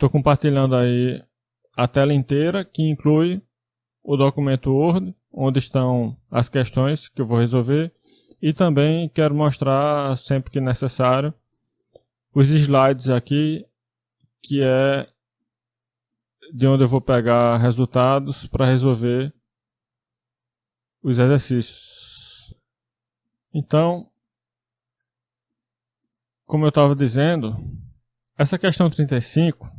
Estou compartilhando aí a tela inteira, que inclui o documento Word, onde estão as questões que eu vou resolver. E também quero mostrar, sempre que necessário, os slides aqui, que é de onde eu vou pegar resultados para resolver os exercícios. Então, como eu estava dizendo, essa questão 35,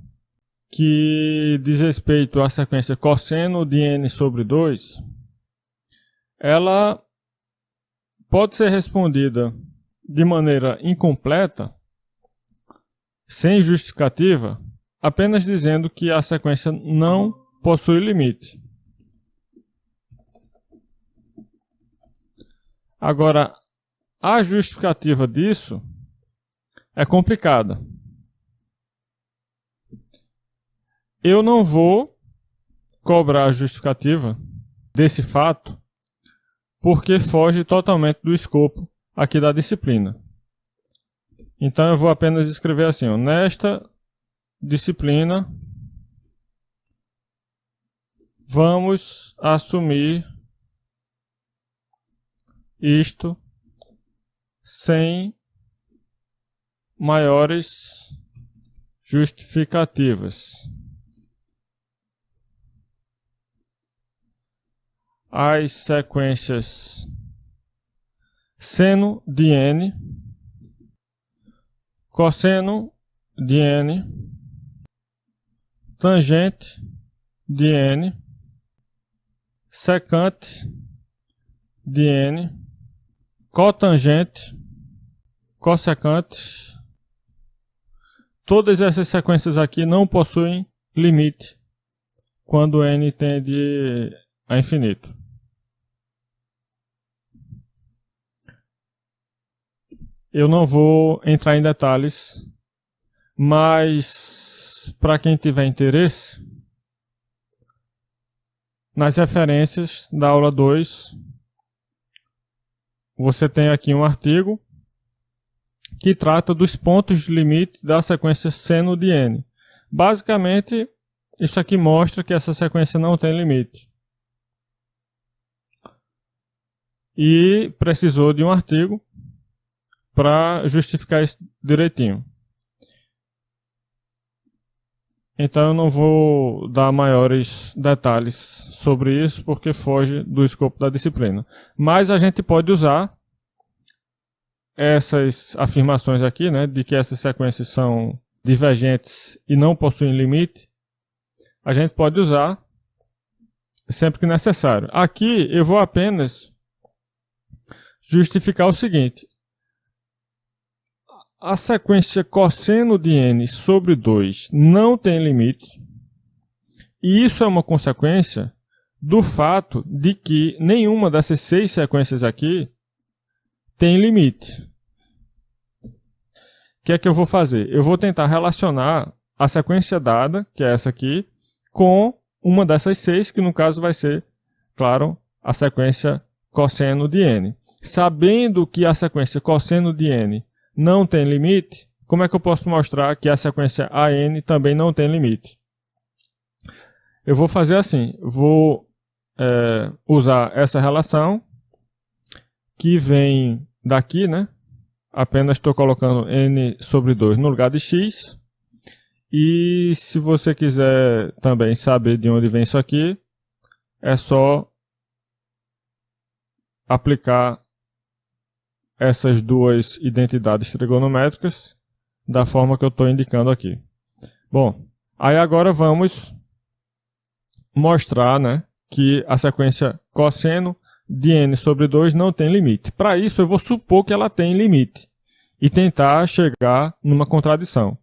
que diz respeito à sequência cosseno de n sobre 2, ela pode ser respondida de maneira incompleta, sem justificativa, apenas dizendo que a sequência não possui limite. Agora, a justificativa disso é complicada. Eu não vou cobrar a justificativa desse fato, porque foge totalmente do escopo aqui da disciplina. Então eu vou apenas escrever assim, ó, nesta disciplina vamos assumir isto sem maiores justificativas. As sequências seno de n, cosseno de n, tangente de n, secante de n, cotangente, cossecante. Todas essas sequências aqui não possuem limite quando n tende a infinito. Eu não vou entrar em detalhes, mas para quem tiver interesse, nas referências da aula 2, você tem aqui um artigo que trata dos pontos de limite da sequência seno de n. Basicamente, isso aqui mostra que essa sequência não tem limite. E precisou de um artigo para justificar isso direitinho. Então eu não vou dar maiores detalhes sobre isso, porque foge do escopo da disciplina. Mas a gente pode usar essas afirmações aqui, né, de que essas sequências são divergentes e não possuem limite. A gente pode usar sempre que necessário. Aqui eu vou apenas justificar o seguinte. A sequência cosseno de n sobre 2 não tem limite, e isso é uma consequência do fato de que nenhuma dessas 6 sequências aqui tem limite. O que é que eu vou fazer? Eu vou tentar relacionar a sequência dada, que é essa aqui, com uma dessas 6, que no caso vai ser, claro, a sequência cosseno de n. Sabendo que a sequência cosseno de n não tem limite, como é que eu posso mostrar que a sequência AN também não tem limite? Eu vou fazer assim, vou usar essa relação que vem daqui, né? Apenas estou colocando n sobre 2 no lugar de x. E se você quiser também saber de onde vem isso aqui, é só aplicar essas duas identidades trigonométricas da forma que eu estou indicando aqui. Bom, aí agora vamos mostrar, né, que a sequência cosseno de n sobre 2 não tem limite. Para isso eu vou supor que ela tem limite e tentar chegar numa contradição.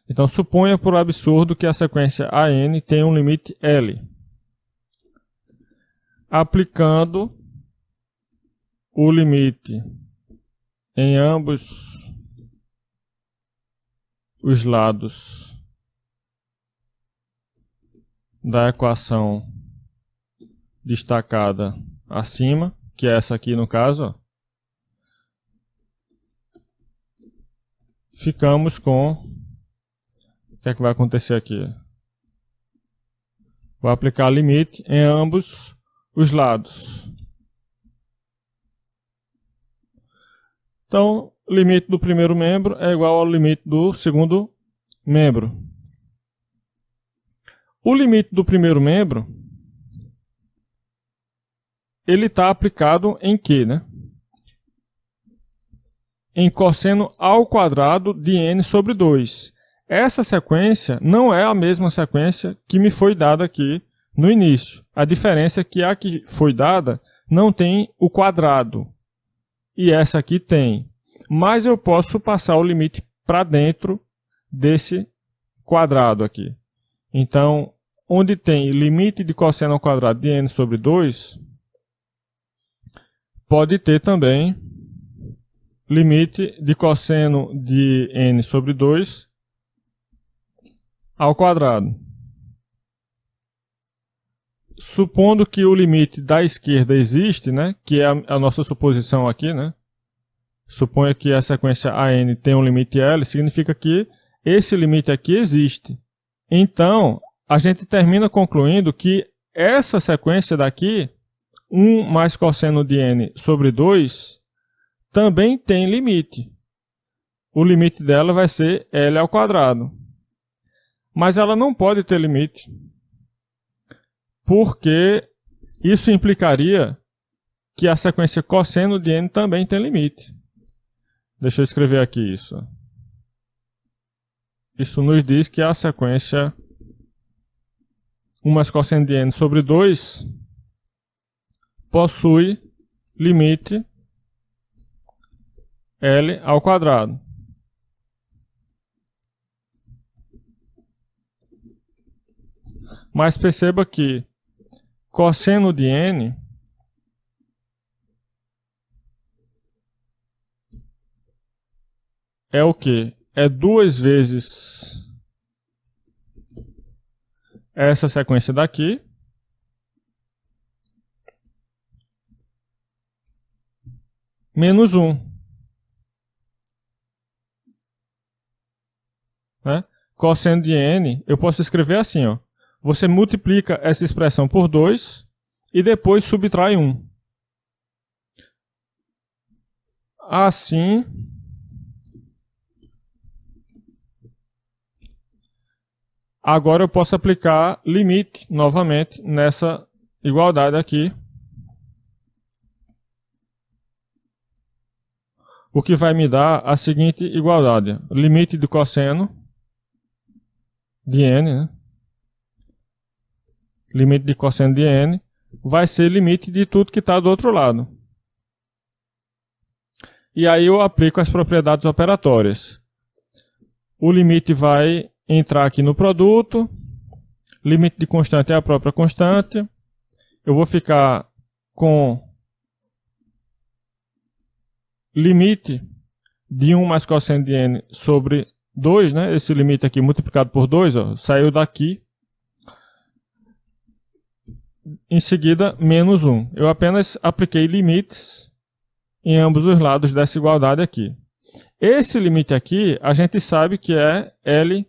Então suponha por absurdo que a sequência AN tem um limite L. Aplicando o limite em ambos os lados da equação destacada acima, que é essa aqui no caso, ó, ficamos com que é que vai acontecer aqui? Vou aplicar limite em ambos os lados. Então, o limite do primeiro membro é igual ao limite do segundo membro. O limite do primeiro membro, ele está aplicado em quê, né? Em cosseno ao quadrado de n sobre 2. Essa sequência não é a mesma sequência que me foi dada aqui no início. A diferença é que a que foi dada não tem o quadrado. E essa aqui tem. Mas eu posso passar o limite para dentro desse quadrado aqui. Então, onde tem limite de cosseno ao quadrado de n sobre 2, pode ter também limite de cosseno de n sobre 2 ao quadrado. Supondo que o limite da esquerda existe, né, que é a nossa suposição aqui, né? Suponha que a sequência AN tem um limite L, significa que esse limite aqui existe. Então, a gente termina concluindo que essa sequência daqui, 1 mais cosseno de n sobre 2, também tem limite. O limite dela vai ser L ao quadrado. Mas ela não pode ter limite, porque isso implicaria que a sequência cosseno de n também tem limite. Deixa eu escrever aqui isso. Isso nos diz que a sequência 1 mais cosseno de n sobre 2 possui limite L ao quadrado. Mas perceba que cosseno de n é o quê? É 2 vezes essa sequência daqui menos 1. Né? Cosseno de n, eu posso escrever assim, ó. Você multiplica essa expressão por 2 e depois subtrai 1. Assim, agora eu posso aplicar limite novamente nessa igualdade aqui. O que vai me dar a seguinte igualdade. Limite de cosseno de n, né? Limite de cosseno de n vai ser limite de tudo que está do outro lado. E aí eu aplico as propriedades operatórias. O limite vai entrar aqui no produto. Limite de constante é a própria constante. Eu vou ficar com limite de 1 mais cosseno de n sobre 2, né? Esse limite aqui multiplicado por 2, ó, saiu daqui. Em seguida, menos 1. Eu apenas apliquei limites em ambos os lados dessa igualdade aqui. Esse limite aqui, a gente sabe que é L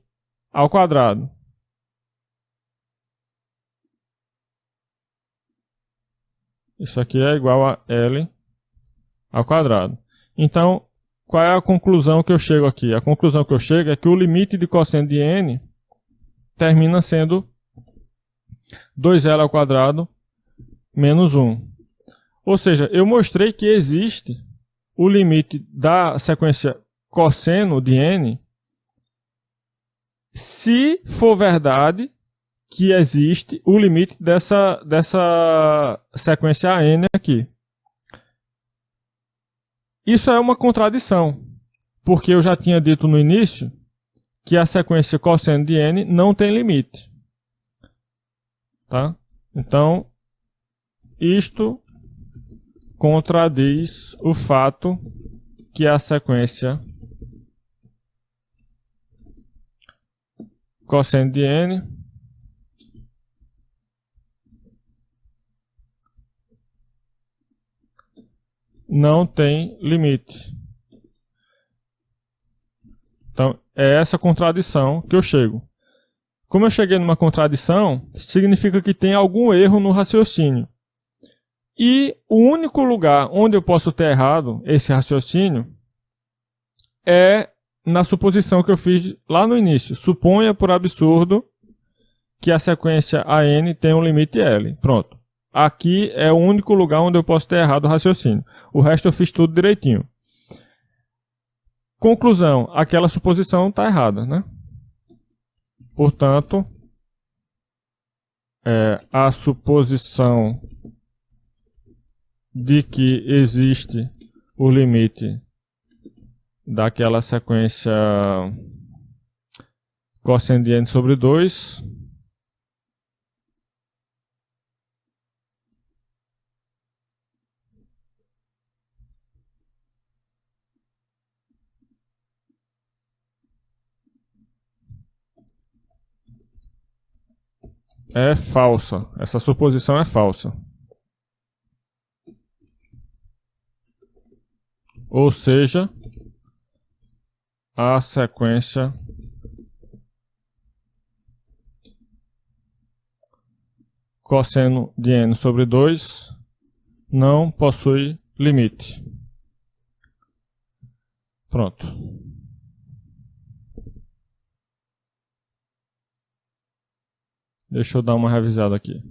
ao quadrado. Isso aqui é igual a L ao quadrado. Então, qual é a conclusão que eu chego aqui? A conclusão que eu chego é que o limite de cosseno de n termina sendo 2L ao quadrado menos 1. Ou seja, eu mostrei que existe o limite da sequência cosseno de n se for verdade que existe o limite dessa sequência AN aqui. Isso é uma contradição, porque eu já tinha dito no início que a sequência cosseno de n não tem limite. Tá? Então, isto contradiz o fato que a sequência cosseno de n não tem limite. Então, é essa contradição que eu chego. Como eu cheguei numa contradição, significa que tem algum erro no raciocínio. E o único lugar onde eu posso ter errado esse raciocínio é na suposição que eu fiz lá no início. Suponha por absurdo que a sequência AN tem um limite L. Pronto. Aqui é o único lugar onde eu posso ter errado o raciocínio. O resto eu fiz tudo direitinho. Conclusão, aquela suposição está errada, né? Portanto, a suposição de que existe o limite daquela sequência cosseno de n sobre 2 é falsa. Essa suposição é falsa. Ou seja, a sequência cosseno de n sobre 2 não possui limite. Pronto. Deixa eu dar uma revisada aqui.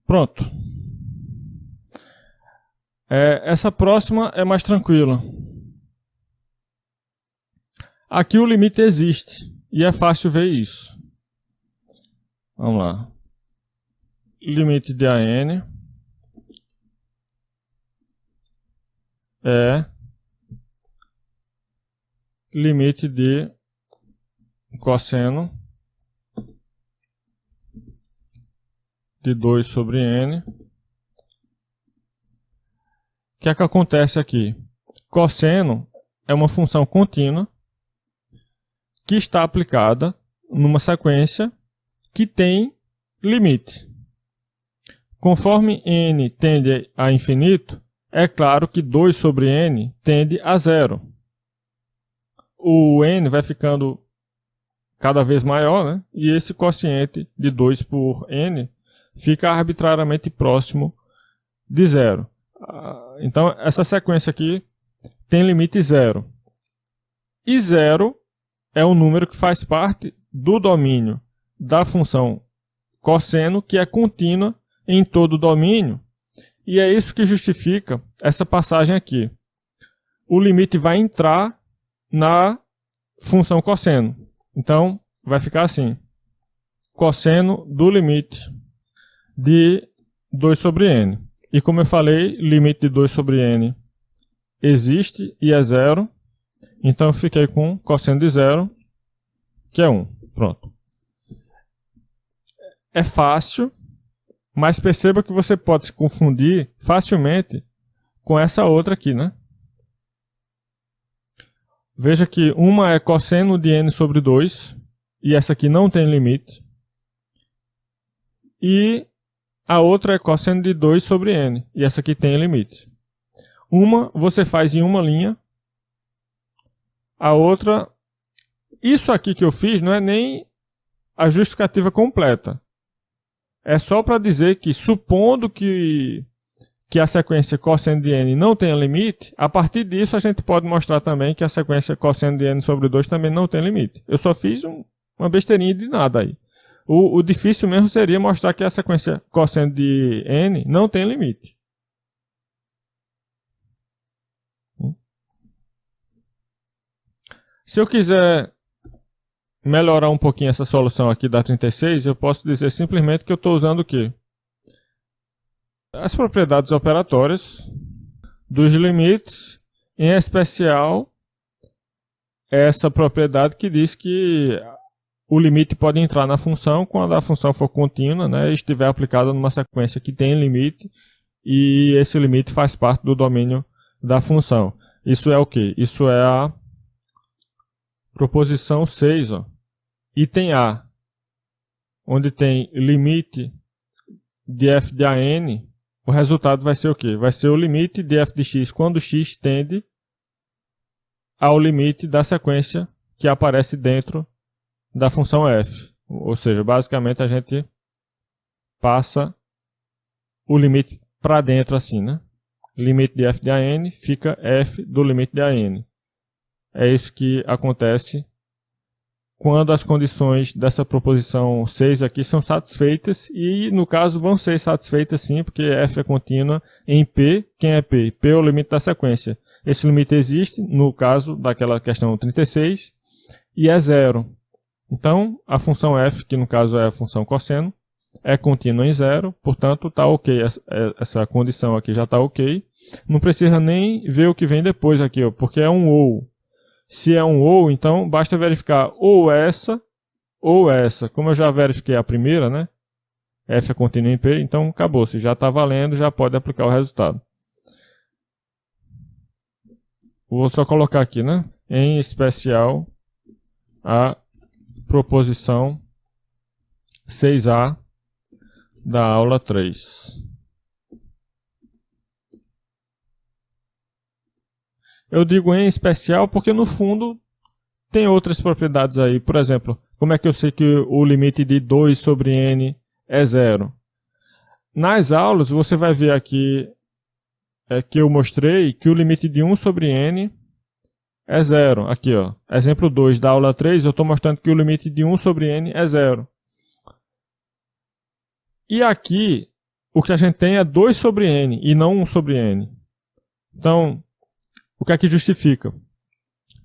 Pronto. Essa próxima é mais tranquila. Aqui o limite existe e é fácil ver isso. Vamos lá. Limite de AN é limite de cosseno de 2 sobre n. O que é que acontece aqui? Cosseno é uma função contínua que está aplicada numa sequência que tem limite. Conforme n tende a infinito, é claro que 2 sobre n tende a zero. O n vai ficando cada vez maior, né? E esse quociente de 2 por n fica arbitrariamente próximo de zero. Então, essa sequência aqui tem limite zero. E zero é um número que faz parte do domínio da função cosseno, que é contínua em todo o domínio. E é isso que justifica essa passagem aqui. O limite vai entrar na função cosseno. Então, vai ficar assim. Cosseno do limite de 2 sobre n. E como eu falei, limite de 2 sobre n existe e é zero. Então eu fiquei com cosseno de zero, que é 1. Pronto. É fácil, mas perceba que você pode se confundir facilmente com essa outra aqui, né? Veja que uma é cosseno de n sobre 2, e essa aqui não tem limite. E a outra é cosseno de 2 sobre n, e essa aqui tem limite. Uma você faz em uma linha, a outra... Isso aqui que eu fiz não é nem a justificativa completa. É só para dizer que, supondo que a sequência cosseno de n não tenha limite, a partir disso a gente pode mostrar também que a sequência cosseno de n sobre 2 também não tem limite. Eu só fiz uma besteirinha de nada aí. O difícil mesmo seria mostrar que a sequência cosseno de n não tem limite. Se eu quiser melhorar um pouquinho essa solução aqui da 36, eu posso dizer simplesmente que eu estou usando o quê? As propriedades operatórias dos limites, em especial essa propriedade que diz que o limite pode entrar na função quando a função for contínua, né, e estiver aplicada numa sequência que tem limite e esse limite faz parte do domínio da função. Isso é o quê? Isso é a proposição 6, ó. Item A, onde tem limite de f de an, o resultado vai ser o quê? Vai ser o limite de f de x quando x tende ao limite da sequência que aparece dentro da função f. Ou seja, basicamente a gente passa o limite para dentro assim, né? Limite de f de an fica f do limite de an. É isso que acontece quando as condições dessa proposição 6 aqui são satisfeitas, e no caso vão ser satisfeitas sim, porque f é contínua em P. Quem é P? P é o limite da sequência. Esse limite existe no caso daquela questão 36 e é zero. Então a função f, que no caso é a função cosseno, é contínua em zero, portanto está ok, essa condição aqui já está ok. Não precisa nem ver o que vem depois aqui, ó, porque é um ou. Se é um ou, então basta verificar ou essa. Como eu já verifiquei a primeira, né? F é contínua em P, então acabou. Se já está valendo, já pode aplicar o resultado. Vou só colocar aqui, né? Em especial, a proposição 6A da aula 3. Eu digo em especial porque no fundo tem outras propriedades aí. Por exemplo, como é que eu sei que o limite de 2 sobre n é zero? Nas aulas você vai ver aqui que eu mostrei que o limite de 1 sobre n é zero. Aqui, ó, exemplo 2 da aula 3, eu estou mostrando que o limite de 1 sobre n é zero. E aqui o que a gente tem é 2 sobre n e não 1 sobre n. Então, o que é que justifica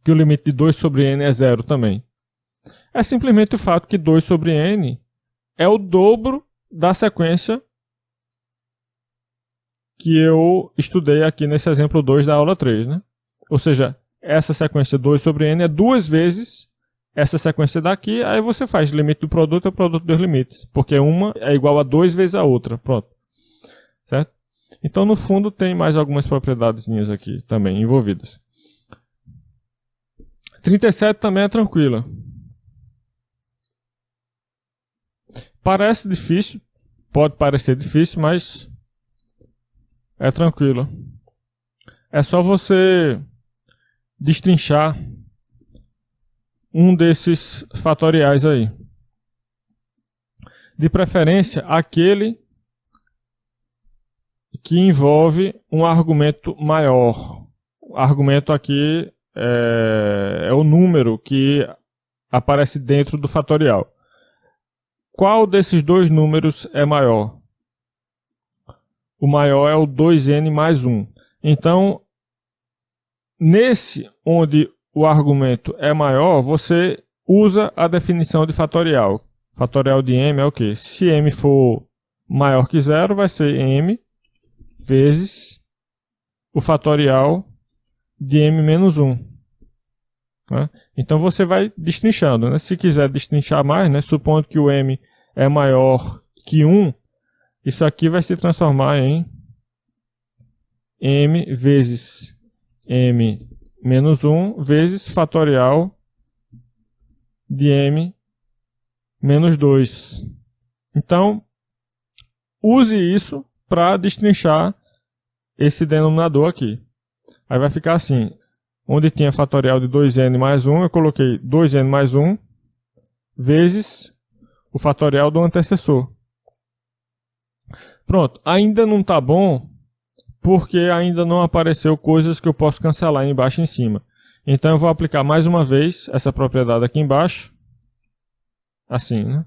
que o limite de 2 sobre n é zero também? É simplesmente o fato que 2 sobre n é o dobro da sequência que eu estudei aqui nesse exemplo 2 da aula 3. Né? Ou seja, essa sequência 2 sobre n é 2 vezes essa sequência daqui, aí você faz o limite do produto é o produto dos limites, porque uma é igual a 2 vezes a outra. Pronto. Certo? Então, no fundo, tem mais algumas propriedades aqui também envolvidas. 37 também é tranquila. Parece difícil, pode parecer difícil, mas é tranquilo. É só você destrinchar um desses fatoriais aí. De preferência, aquele que envolve um argumento maior. O argumento aqui é o número que aparece dentro do fatorial. Qual desses dois números é maior? O maior é o 2n mais 1. Então, nesse onde o argumento é maior, você usa a definição de fatorial. Fatorial de m é o quê? Se m for maior que zero, vai ser m vezes o fatorial de m menos 1. Né? Então você vai destrinchando. Né? Se quiser destrinchar mais, né? Supondo que o m é maior que 1, isso aqui vai se transformar em m vezes m menos 1 vezes fatorial de m menos 2. Então, use isso para destrinchar esse denominador aqui. Aí vai ficar assim, onde tinha fatorial de 2n mais 1, eu coloquei 2n mais 1 vezes o fatorial do antecessor. Pronto, ainda não está bom, porque ainda não apareceu coisas que eu posso cancelar embaixo e em cima. Então eu vou aplicar mais uma vez essa propriedade aqui embaixo, assim, né?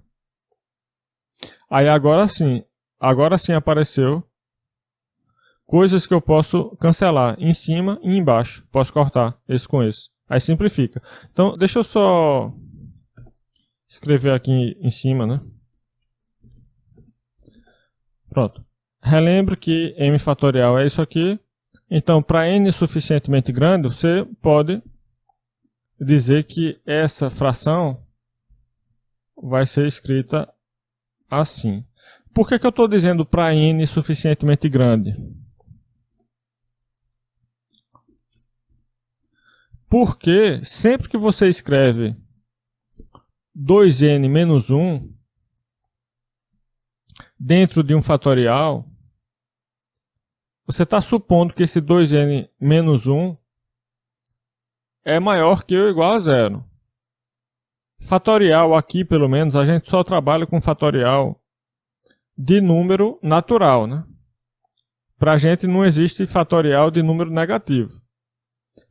Aí agora sim apareceu coisas que eu posso cancelar em cima e embaixo. Posso cortar esse com esse. Aí simplifica. Então, deixa eu só escrever aqui em cima, né? Pronto. Relembre que m fatorial é isso aqui. Então, para n suficientemente grande, você pode dizer que essa fração vai ser escrita assim. Por que eu estou dizendo para n suficientemente grande? Porque sempre que você escreve 2n menos 1 dentro de um fatorial, você está supondo que esse 2n menos 1 é maior que ou igual a zero. Fatorial aqui, pelo menos, a gente só trabalha com fatorial de número natural, né? Para a gente não existe fatorial de número negativo.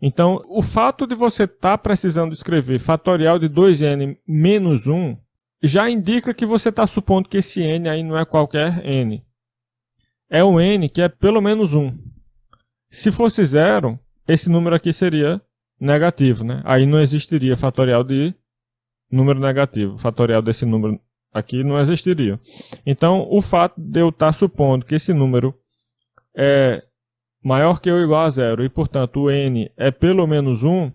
Então, o fato de você estar precisando escrever fatorial de 2n menos 1 já indica que você está supondo que esse n aí não é qualquer n. É um n que é pelo menos 1. Se fosse zero, esse número aqui seria negativo, né? Aí não existiria fatorial de número negativo. Fatorial desse número aqui não existiria. Então, o fato de eu estar supondo que esse número é maior que ou igual a zero e, portanto, o n é pelo menos 1,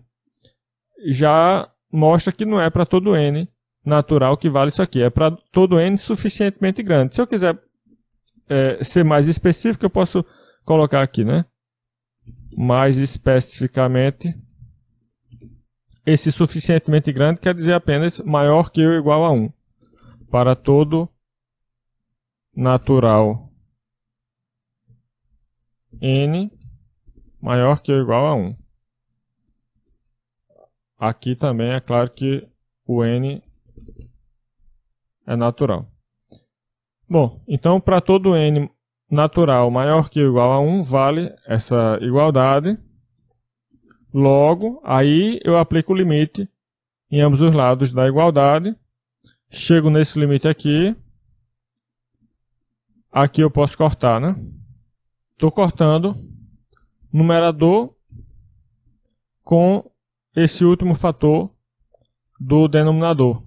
já mostra que não é para todo n natural que vale isso aqui. É para todo n suficientemente grande. Se eu quiser ser mais específico, eu posso colocar aqui, né? Mais especificamente, esse suficientemente grande quer dizer apenas maior que ou igual a 1. Para todo natural n maior que ou igual a 1. Aqui também é claro que o n é natural. Bom, então para todo n natural maior que ou igual a 1, vale essa igualdade. Logo, aí eu aplico o limite em ambos os lados da igualdade. Chego nesse limite aqui. Aqui eu posso cortar, né? Estou cortando numerador com esse último fator do denominador.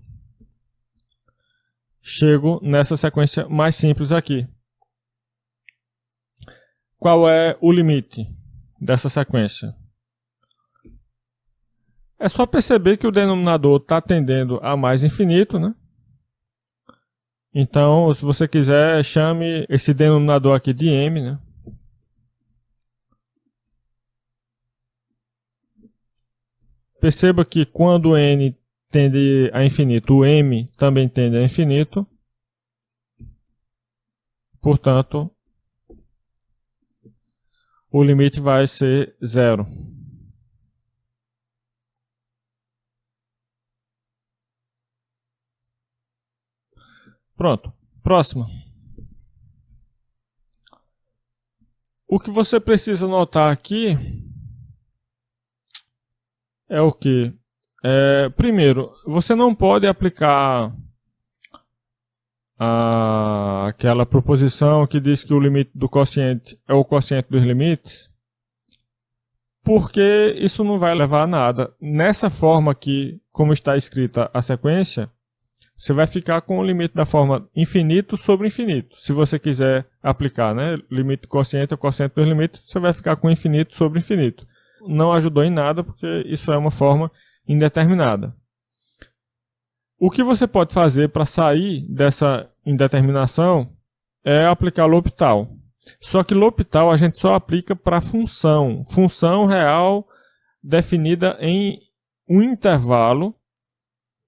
Chego nessa sequência mais simples aqui. Qual é o limite dessa sequência? É só perceber que o denominador está tendendo a mais infinito, né? Então, se você quiser, chame esse denominador aqui de m, né? Perceba que quando n tende a infinito, o m também tende a infinito. Portanto, o limite vai ser zero. Pronto. Próxima. O que você precisa notar aqui é o que? Primeiro, você não pode aplicar aquela proposição que diz que o limite do quociente é o quociente dos limites, porque isso não vai levar a nada. Nessa forma aqui, como está escrita a sequência, você vai ficar com o limite da forma infinito sobre infinito. Se você quiser aplicar, né, limite do quociente é o quociente dos limites, você vai ficar com infinito sobre infinito. Não ajudou em nada, porque isso é uma forma indeterminada. O que você pode fazer para sair dessa indeterminação é aplicar L'Hopital. Só que L'Hopital a gente só aplica para função. Função real definida em um intervalo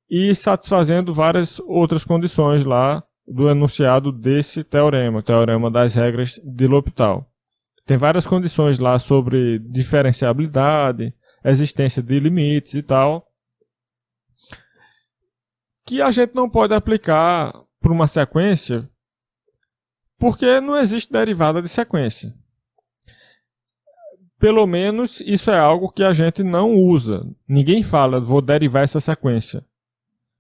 e satisfazendo várias outras condições lá do enunciado desse teorema, o teorema das regras de L'Hopital. Tem várias condições lá sobre diferenciabilidade, existência de limites e tal, que a gente não pode aplicar para uma sequência, porque não existe derivada de sequência. Pelo menos isso é algo que a gente não usa. Ninguém fala, vou derivar essa sequência.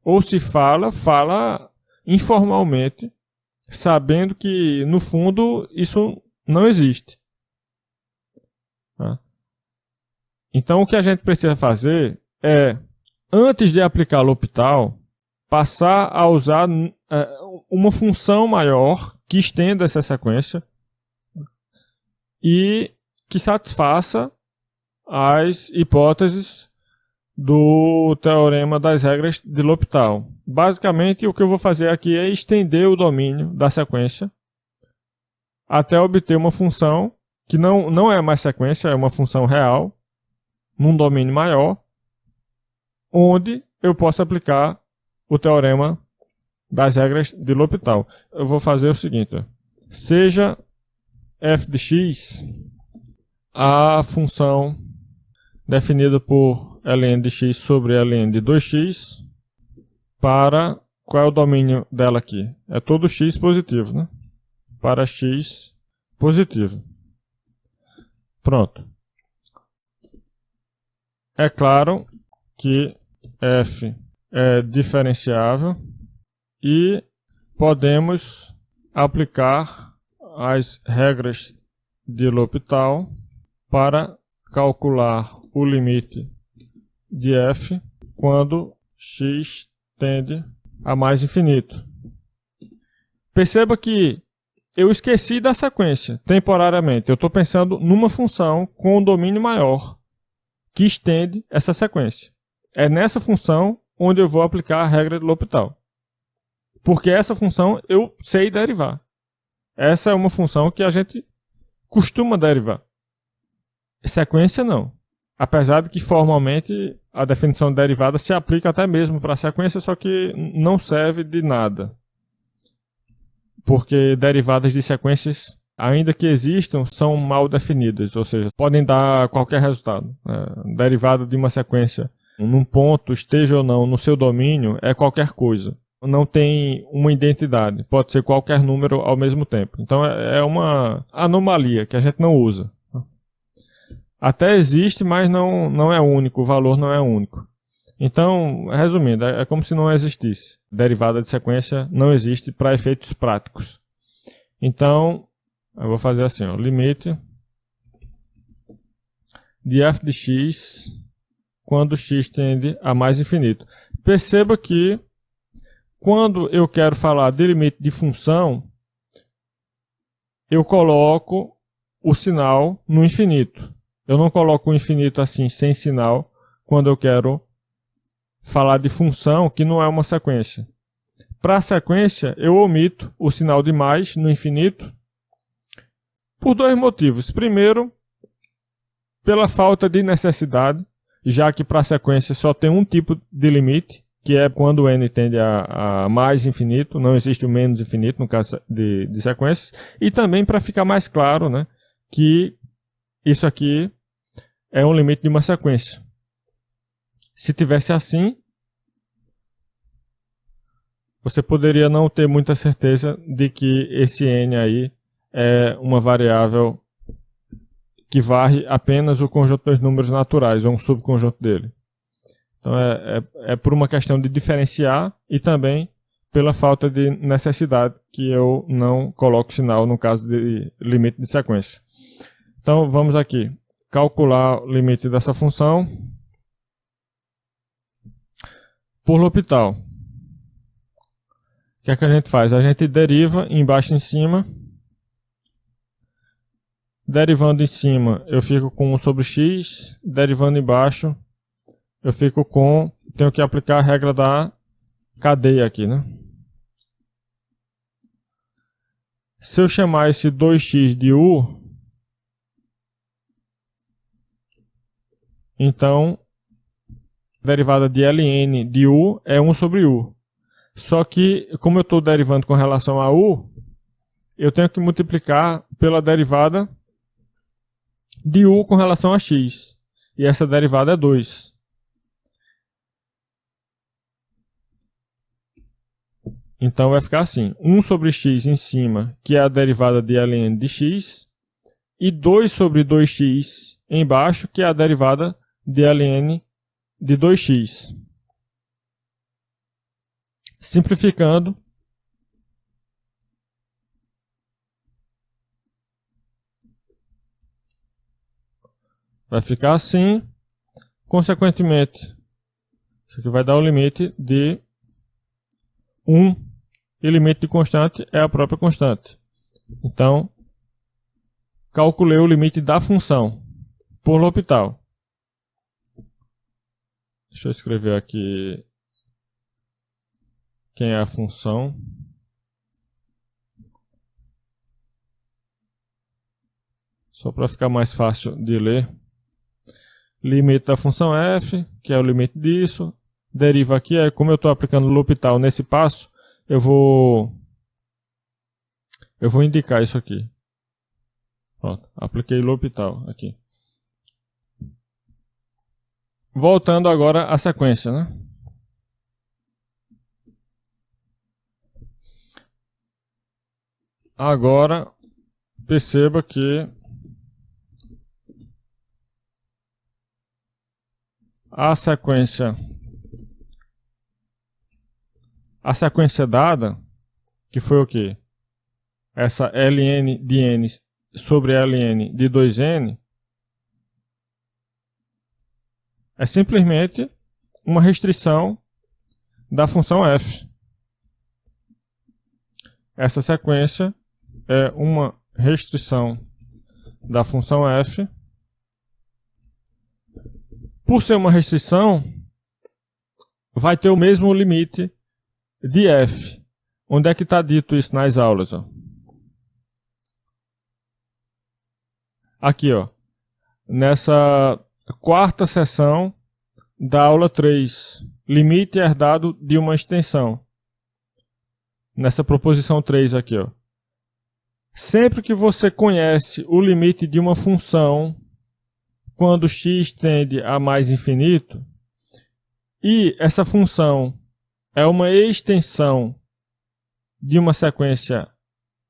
Ou se fala, fala informalmente, sabendo que, no fundo, isso não existe. Então o que a gente precisa fazer é, antes de aplicar L'Hopital, passar a usar uma função maior que estenda essa sequência e que satisfaça as hipóteses do teorema das regras de L'Hopital. Basicamente, o que eu vou fazer aqui é estender o domínio da sequência até obter uma função que não é mais sequência, é uma função real, num domínio maior, onde eu posso aplicar o teorema das regras de L'Hopital. Eu vou fazer o seguinte, seja f de x a função definida por ln de x sobre ln de 2x para, qual é o domínio dela aqui? É todo x positivo, né? Para x positivo. Pronto. É claro que f é diferenciável e podemos aplicar as regras de L'Hopital para calcular o limite de f quando x tende a mais infinito. Perceba que eu esqueci da sequência temporariamente. Eu estou pensando numa função com um domínio maior que estende essa sequência. É nessa função onde eu vou aplicar a regra de L'Hopital. Porque essa função eu sei derivar. Essa é uma função que a gente costuma derivar. Sequência não. Apesar de que formalmente a definição de derivada se aplica até mesmo para a sequência, só que não serve de nada. Porque derivadas de sequências, ainda que existam, são mal definidas, ou seja, podem dar qualquer resultado. Derivada de uma sequência num ponto, esteja ou não no seu domínio, é qualquer coisa. Não tem uma identidade, pode ser qualquer número ao mesmo tempo. Então é uma anomalia que a gente não usa. Até existe, mas não é único, o valor não é único. Então, resumindo, é como se não existisse. Derivada de sequência não existe para efeitos práticos. Então, eu vou fazer assim, ó, limite de f de x quando x tende a mais infinito. Perceba que quando eu quero falar de limite de função, eu coloco o sinal no infinito. Eu não coloco o infinito assim, sem sinal, quando eu quero falar de função que não é uma sequência. Para a sequência, eu omito o sinal de mais no infinito por dois motivos. Primeiro, pela falta de necessidade, já que para a sequência só tem um tipo de limite, que é quando n tende a mais infinito, não existe o menos infinito no caso de sequências. E também para ficar mais claro, né, que isso aqui é um limite de uma sequência. Se tivesse assim, você poderia não ter muita certeza de que esse n aí é uma variável que varre apenas o conjunto dos números naturais, ou um subconjunto dele. Então é por uma questão de diferenciar e também pela falta de necessidade que eu não coloco sinal no caso de limite de sequência. Então vamos aqui calcular o limite dessa função por L'Hopital. O que é que a gente faz? A gente deriva embaixo e em cima. Derivando em cima, eu fico com 1 sobre x. Derivando embaixo, eu fico com... Tenho que aplicar a regra da cadeia aqui, né? Se eu chamar esse 2x de u, então, a derivada de ln de u é 1 sobre u. Só que, como eu estou derivando com relação a u, eu tenho que multiplicar pela derivada de u com relação a x. E essa derivada é 2. Então vai ficar assim, 1 sobre x em cima, que é a derivada de ln de x, e 2 sobre 2x embaixo, que é a derivada de ln de 2x. Simplificando, vai ficar assim, Consequentemente, isso aqui vai dar o limite de 1, e limite de constante é a própria constante. Então, calculei o limite da função por L'Hopital. Deixa eu escrever aqui quem é a função. Só para ficar mais fácil de ler. Limite da função f, que é o limite disso. Deriva aqui, como eu estou aplicando L'Hopital nesse passo, eu vou indicar isso aqui. Pronto, apliquei L'Hopital aqui. Voltando agora à sequência, né? Agora, perceba que a sequência dada, que foi o quê? Essa ln de n sobre ln de 2n, é simplesmente uma restrição da função f. Essa sequência é uma restrição da função f. Por ser uma restrição, vai ter o mesmo limite de f. Onde é que está dito isso nas aulas? Ó? Aqui, ó, nessa quarta seção da aula 3, limite herdado de uma extensão. Nessa proposição 3 aqui, ó. Sempre que você conhece o limite de uma função, quando x tende a mais infinito, e essa função é uma extensão de uma sequência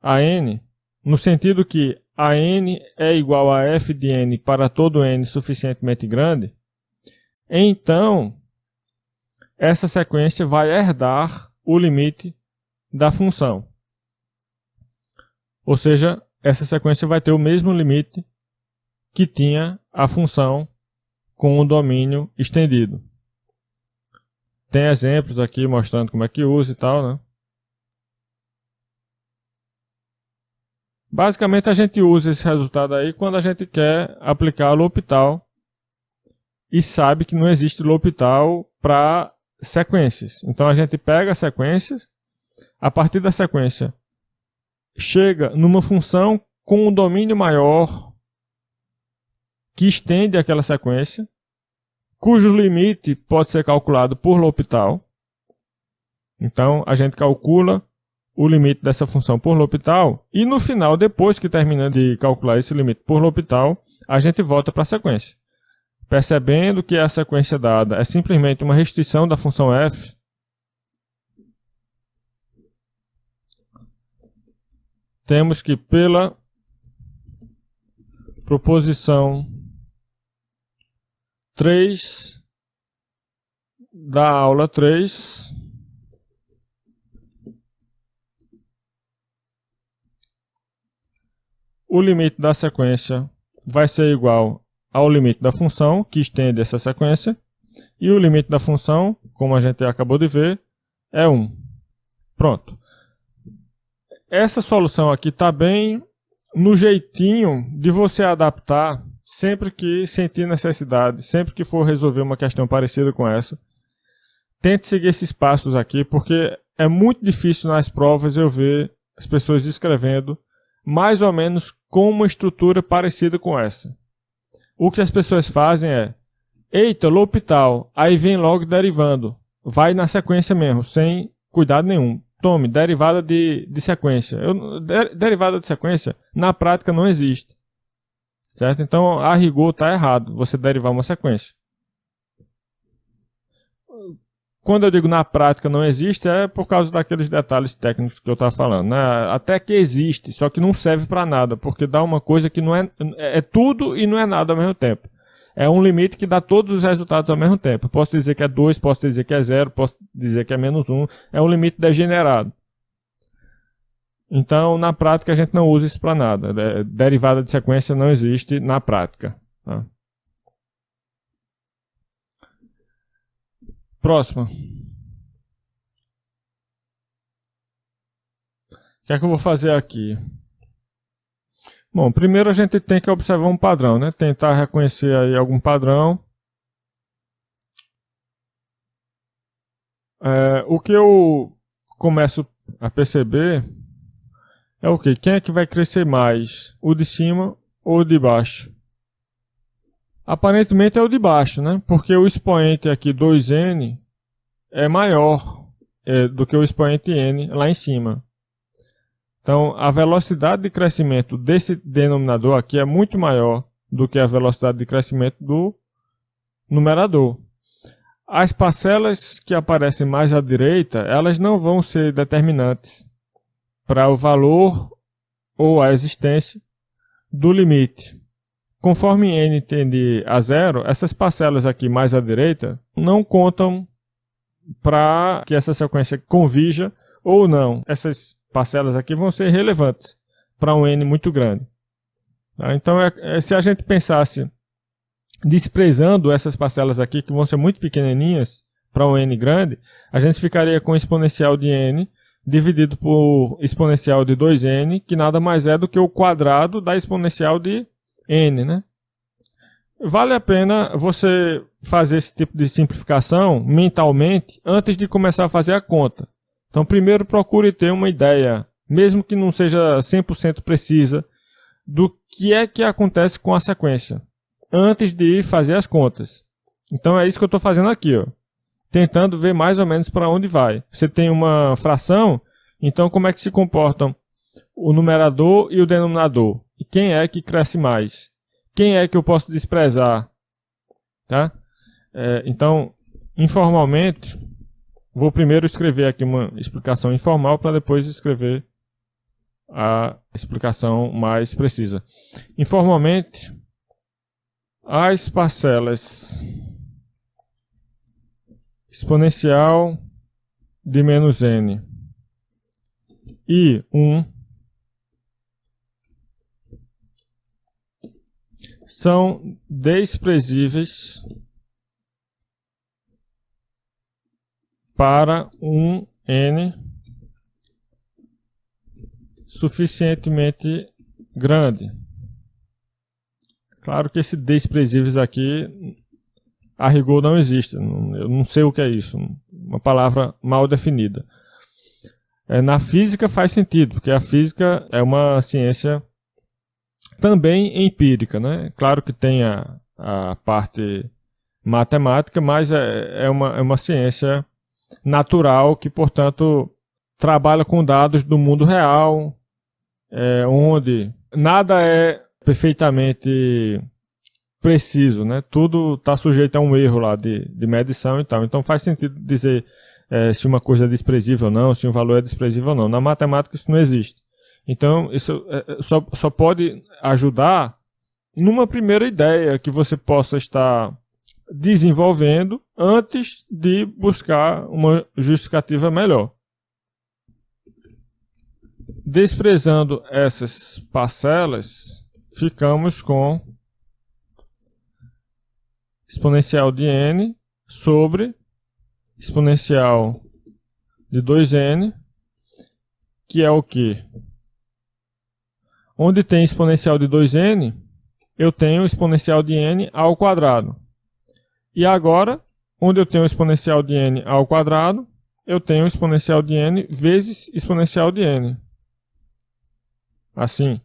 a n, no sentido que a n é igual a f de n para todo n suficientemente grande, então essa sequência vai herdar o limite da função. Ou seja, essa sequência vai ter o mesmo limite que tinha a função com o domínio estendido. Tem exemplos aqui mostrando como é que usa e tal, né? Basicamente a gente usa esse resultado aí quando a gente quer aplicar L'Hopital e sabe que não existe L'Hopital para sequências. Então a gente pega as sequências, a partir da sequência chega numa função com um domínio maior que estende aquela sequência, cujo limite pode ser calculado por L'Hopital. Então a gente calcula o limite dessa função por L'Hopital e no final, depois que termina de calcular esse limite por L'Hopital, a gente volta para a sequência. Percebendo que a sequência dada é simplesmente uma restrição da função f, temos que pela proposição 3 da aula 3, o limite da sequência vai ser igual ao limite da função que estende essa sequência, e o limite da função, como a gente acabou de ver, é 1. Pronto. Essa solução aqui está bem no jeitinho de você adaptar sempre que sentir necessidade, sempre que for resolver uma questão parecida com essa. Tente seguir esses passos aqui, porque é muito difícil nas provas eu ver as pessoas escrevendo mais ou menos com uma estrutura parecida com essa. O que as pessoas fazem é: eita, L'Hopital, aí vem logo derivando. Vai na sequência mesmo, sem cuidado nenhum. Tome, derivada de sequência. Derivada de sequência, na prática, não existe. Certo? Então, a rigor está errado você derivar uma sequência. Quando eu digo na prática não existe, é por causa daqueles detalhes técnicos que eu estava falando, né? Até que existe, só que não serve para nada, porque dá uma coisa que não é tudo e não é nada ao mesmo tempo. É um limite que dá todos os resultados ao mesmo tempo. Posso dizer que é 2, posso dizer que é 0, posso dizer que é menos 1. É um limite degenerado. Então, na prática, a gente não usa isso para nada. Derivada de sequência não existe na prática. Tá? Próxima. O que é que eu vou fazer aqui? Bom, primeiro a gente tem que observar um padrão, né? Tentar reconhecer aí algum padrão. O que eu começo a perceber é o quê? Quem é que vai crescer mais? O de cima ou o de baixo? Aparentemente é o de baixo, né? Porque o expoente aqui 2n é maior do que o expoente n lá em cima. Então, a velocidade de crescimento desse denominador aqui é muito maior do que a velocidade de crescimento do numerador. As parcelas que aparecem mais à direita, elas não vão ser determinantes para o valor ou a existência do limite. Conforme n tende a zero, essas parcelas aqui mais à direita não contam para que essa sequência convija ou não. Essas parcelas aqui vão ser relevantes para um n muito grande. Então, se a gente pensasse desprezando essas parcelas aqui, que vão ser muito pequenininhas para um n grande, a gente ficaria com exponencial de n dividido por exponencial de 2n, que nada mais é do que o quadrado da exponencial de n, né? Vale a pena você fazer esse tipo de simplificação mentalmente antes de começar a fazer a conta. Então, primeiro procure ter uma ideia, mesmo que não seja 100% precisa, do que é que acontece com a sequência, antes de fazer as contas. Então, é isso que eu estou fazendo aqui, ó. Tentando ver mais ou menos para onde vai. Você tem uma fração, então como é que se comportam o numerador e o denominador? E quem é que cresce mais? Quem é que eu posso desprezar? Tá? Então, informalmente, vou primeiro escrever aqui uma explicação informal para depois escrever a explicação mais precisa. Informalmente, as parcelas exponencial de menos n e 1 são desprezíveis para um n suficientemente grande. Claro que esse desprezíveis aqui, a rigor, não existe. Eu não sei o que é isso. Uma palavra mal definida. Na física faz sentido, porque a física é uma ciência também empírica, né? Claro que tem a parte matemática, mas é uma ciência natural que, portanto, trabalha com dados do mundo real, onde nada é perfeitamente preciso, né? Tudo está sujeito a um erro lá de medição e tal. Então faz sentido dizer se uma coisa é desprezível ou não, se um valor é desprezível ou não. Na matemática isso não existe. Então isso só pode ajudar numa primeira ideia que você possa estar desenvolvendo antes de buscar uma justificativa melhor. Desprezando essas parcelas, ficamos com exponencial de n sobre exponencial de 2n, que é o quê? Onde tem exponencial de 2n, eu tenho exponencial de n ao quadrado. E agora, onde eu tenho exponencial de n ao quadrado, eu tenho exponencial de n vezes exponencial de n. Assim.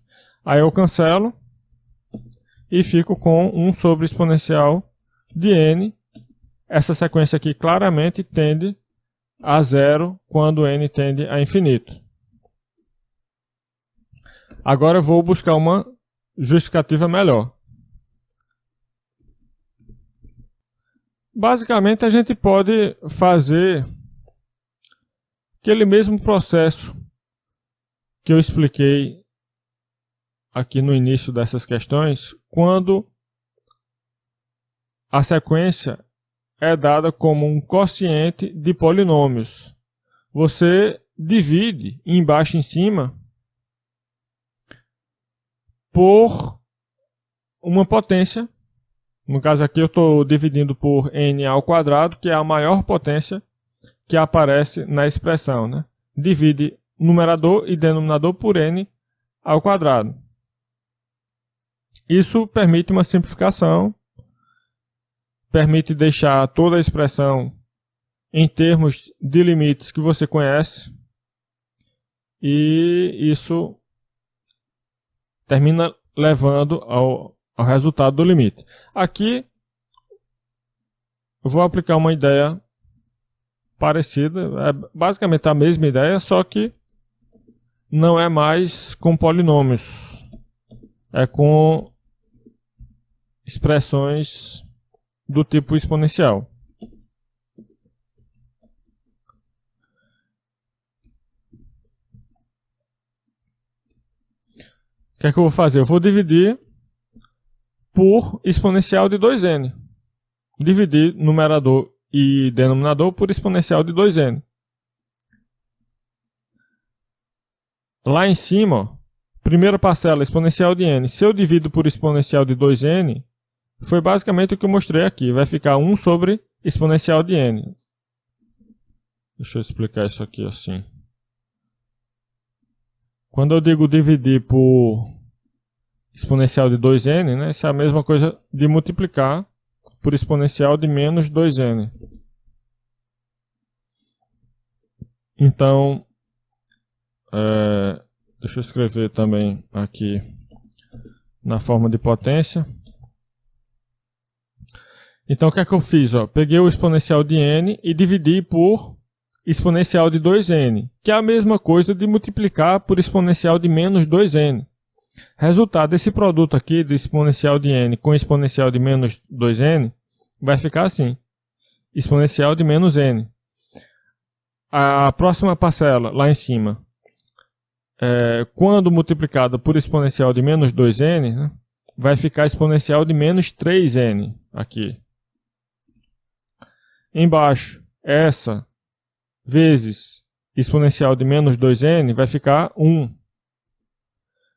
Aí eu cancelo e fico com 1 sobre exponencial de n. Essa sequência aqui claramente tende a zero quando n tende a infinito. Agora eu vou buscar uma justificativa melhor. Basicamente a gente pode fazer aquele mesmo processo que eu expliquei aqui no início dessas questões, quando a sequência é dada como um quociente de polinômios. Você divide embaixo e em cima por uma potência No caso aqui eu estou dividindo por n ao quadrado, que é a maior potência que aparece na expressão, né? Divide numerador e denominador por n ao quadrado. Isso permite uma simplificação, permite deixar toda a expressão em termos de limites que você conhece, e isso termina levando ao resultado do limite. Aqui eu vou aplicar uma ideia parecida, é basicamente a mesma ideia, só que não é mais com polinômios, é com expressões do tipo exponencial. O que é que eu vou fazer? Eu vou dividir por exponencial de 2n. Dividir numerador e denominador por exponencial de 2n. Lá em cima, ó, primeira parcela, exponencial de n. Se eu divido por exponencial de 2n, foi basicamente o que eu mostrei aqui. Vai ficar 1 sobre exponencial de n. Deixa eu explicar isso aqui assim. Quando eu digo dividir por exponencial de 2n, né, isso é a mesma coisa de multiplicar por exponencial de menos 2n. Então, deixa eu escrever também aqui na forma de potência. Então, o que é que eu fiz? Ó? Peguei o exponencial de n e dividi por exponencial de 2n, que é a mesma coisa de multiplicar por exponencial de menos 2n. Resultado desse produto aqui, do exponencial de n com exponencial de menos 2n, vai ficar assim. Exponencial de menos n. A próxima parcela, lá em cima, quando multiplicada por exponencial de menos 2n, né, vai ficar exponencial de menos 3n aqui. Embaixo, essa vezes exponencial de menos 2n vai ficar 1.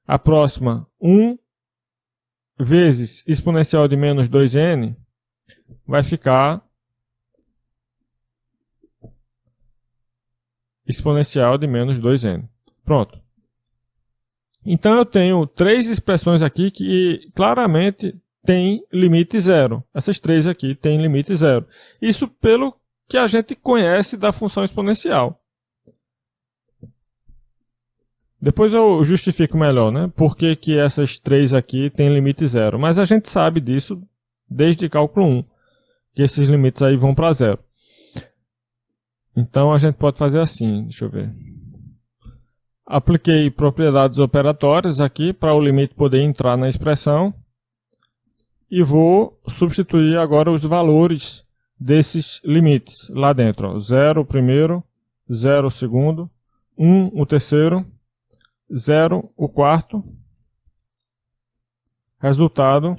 A próxima, 1 vezes exponencial de menos 2n vai ficar exponencial de menos 2n. Pronto. Então eu tenho 3 expressões aqui que claramente têm limite zero. Essas 3 aqui têm limite zero. Isso pelo que a gente conhece da função exponencial. Depois eu justifico melhor, né? Por que essas 3 aqui têm limite zero. Mas a gente sabe disso desde cálculo 1, que esses limites aí vão para zero. Então a gente pode fazer assim, deixa eu ver. Apliquei propriedades operatórias aqui para o limite poder entrar na expressão. E vou substituir agora os valores desses limites lá dentro. Ó. 0 o primeiro, 0 o segundo, 1 o terceiro, 0 o quarto. Resultado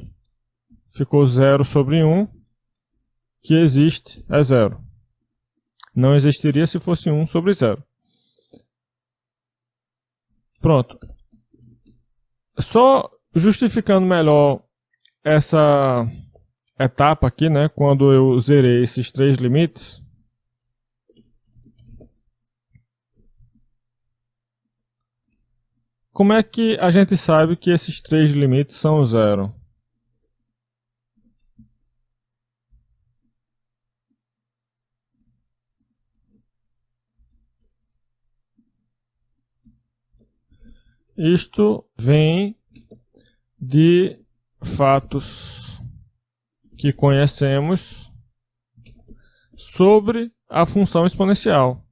ficou 0 sobre 1, que existe é 0. Não existiria se fosse 1 sobre 0. Pronto. Só justificando melhor essa etapa aqui, né, quando eu zerei esses 3 limites, como é que a gente sabe que esses 3 limites são 0? Isto vem de fatos que conhecemos sobre a função exponencial.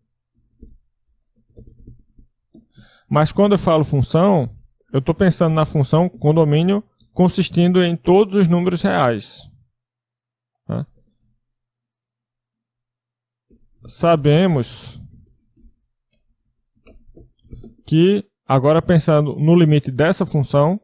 Mas quando eu falo função, eu estou pensando na função com domínio consistindo em todos os números reais. Tá? Sabemos que, agora pensando no limite dessa função,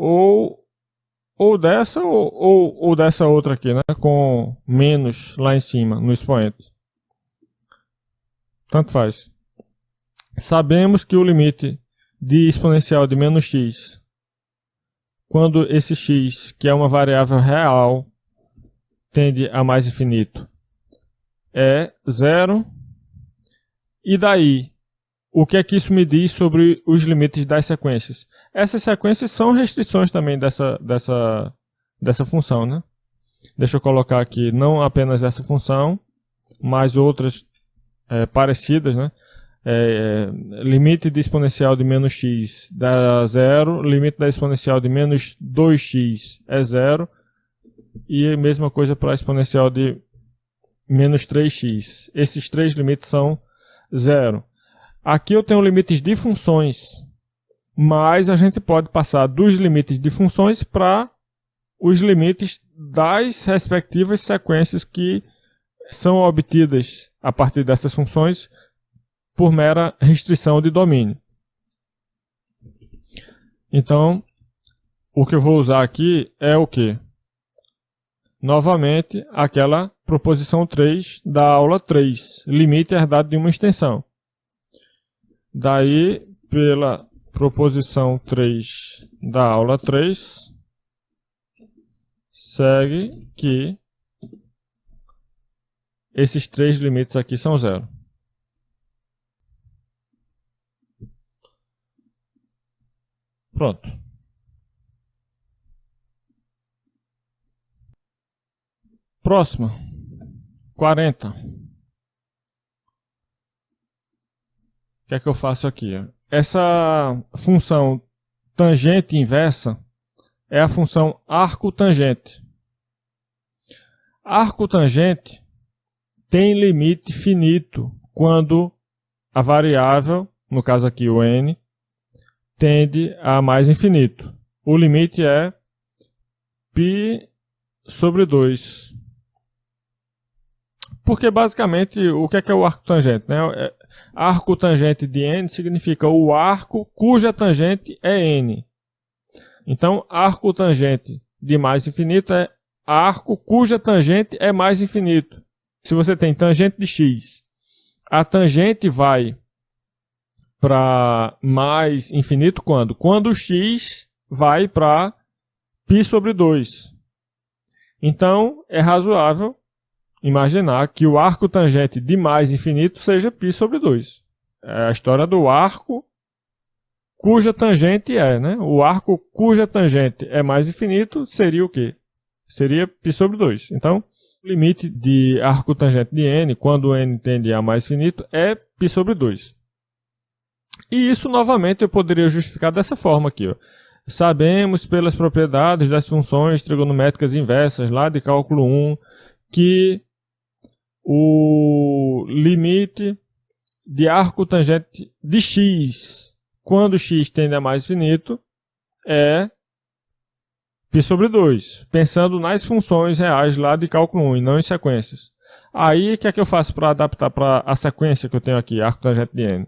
ou dessa ou dessa outra aqui, né? Com menos lá em cima, no expoente. Tanto faz. Sabemos que o limite de exponencial de menos x, quando esse x, que é uma variável real, tende a mais infinito, é zero. E daí, o que é que isso me diz sobre os limites das sequências? Essas sequências são restrições também dessa função, né? Deixa eu colocar aqui não apenas essa função, mas outras parecidas, né? Limite de exponencial de menos x dá zero, limite da exponencial de menos 2x é zero, e a mesma coisa para a exponencial de menos 3x. Esses três limites são zero. Aqui eu tenho limites de funções, mas a gente pode passar dos limites de funções para os limites das respectivas sequências que são obtidas a partir dessas funções por mera restrição de domínio. Então, o que eu vou usar aqui é o quê? Novamente, aquela proposição 3 da aula 3, limite herdado de uma extensão. Daí, pela proposição 3 da aula 3, segue que esses três limites aqui são zero. Pronto. Próxima. 40. O que é que eu faço aqui? Essa função tangente inversa é a função arco-tangente. Arco-tangente tem limite finito quando a variável, no caso aqui o n, tende a mais infinito. O limite é π sobre 2. Porque basicamente o que é o arco tangente, né? Arco tangente de n significa o arco cuja tangente é n. Então, arco tangente de mais infinito é arco cuja tangente é mais infinito. Se você tem tangente de x, a tangente vai para mais infinito quando? Quando o x vai para π sobre 2. Então, é razoável imaginar que o arco tangente de mais infinito seja π sobre 2. É a história do arco cuja tangente é, né? O arco cuja tangente é mais infinito seria o quê? Seria π sobre 2. Então, o limite de arco tangente de n, quando n tende a mais infinito, é π sobre 2. E isso, novamente, eu poderia justificar dessa forma aqui, ó. Sabemos pelas propriedades das funções trigonométricas inversas, lá de cálculo 1, que o limite de arco tangente de x, quando x tende a mais infinito, é π sobre 2, pensando nas funções reais lá de cálculo 1 e não em sequências. Aí, o que é que eu faço para adaptar para a sequência que eu tenho aqui, arco tangente de n?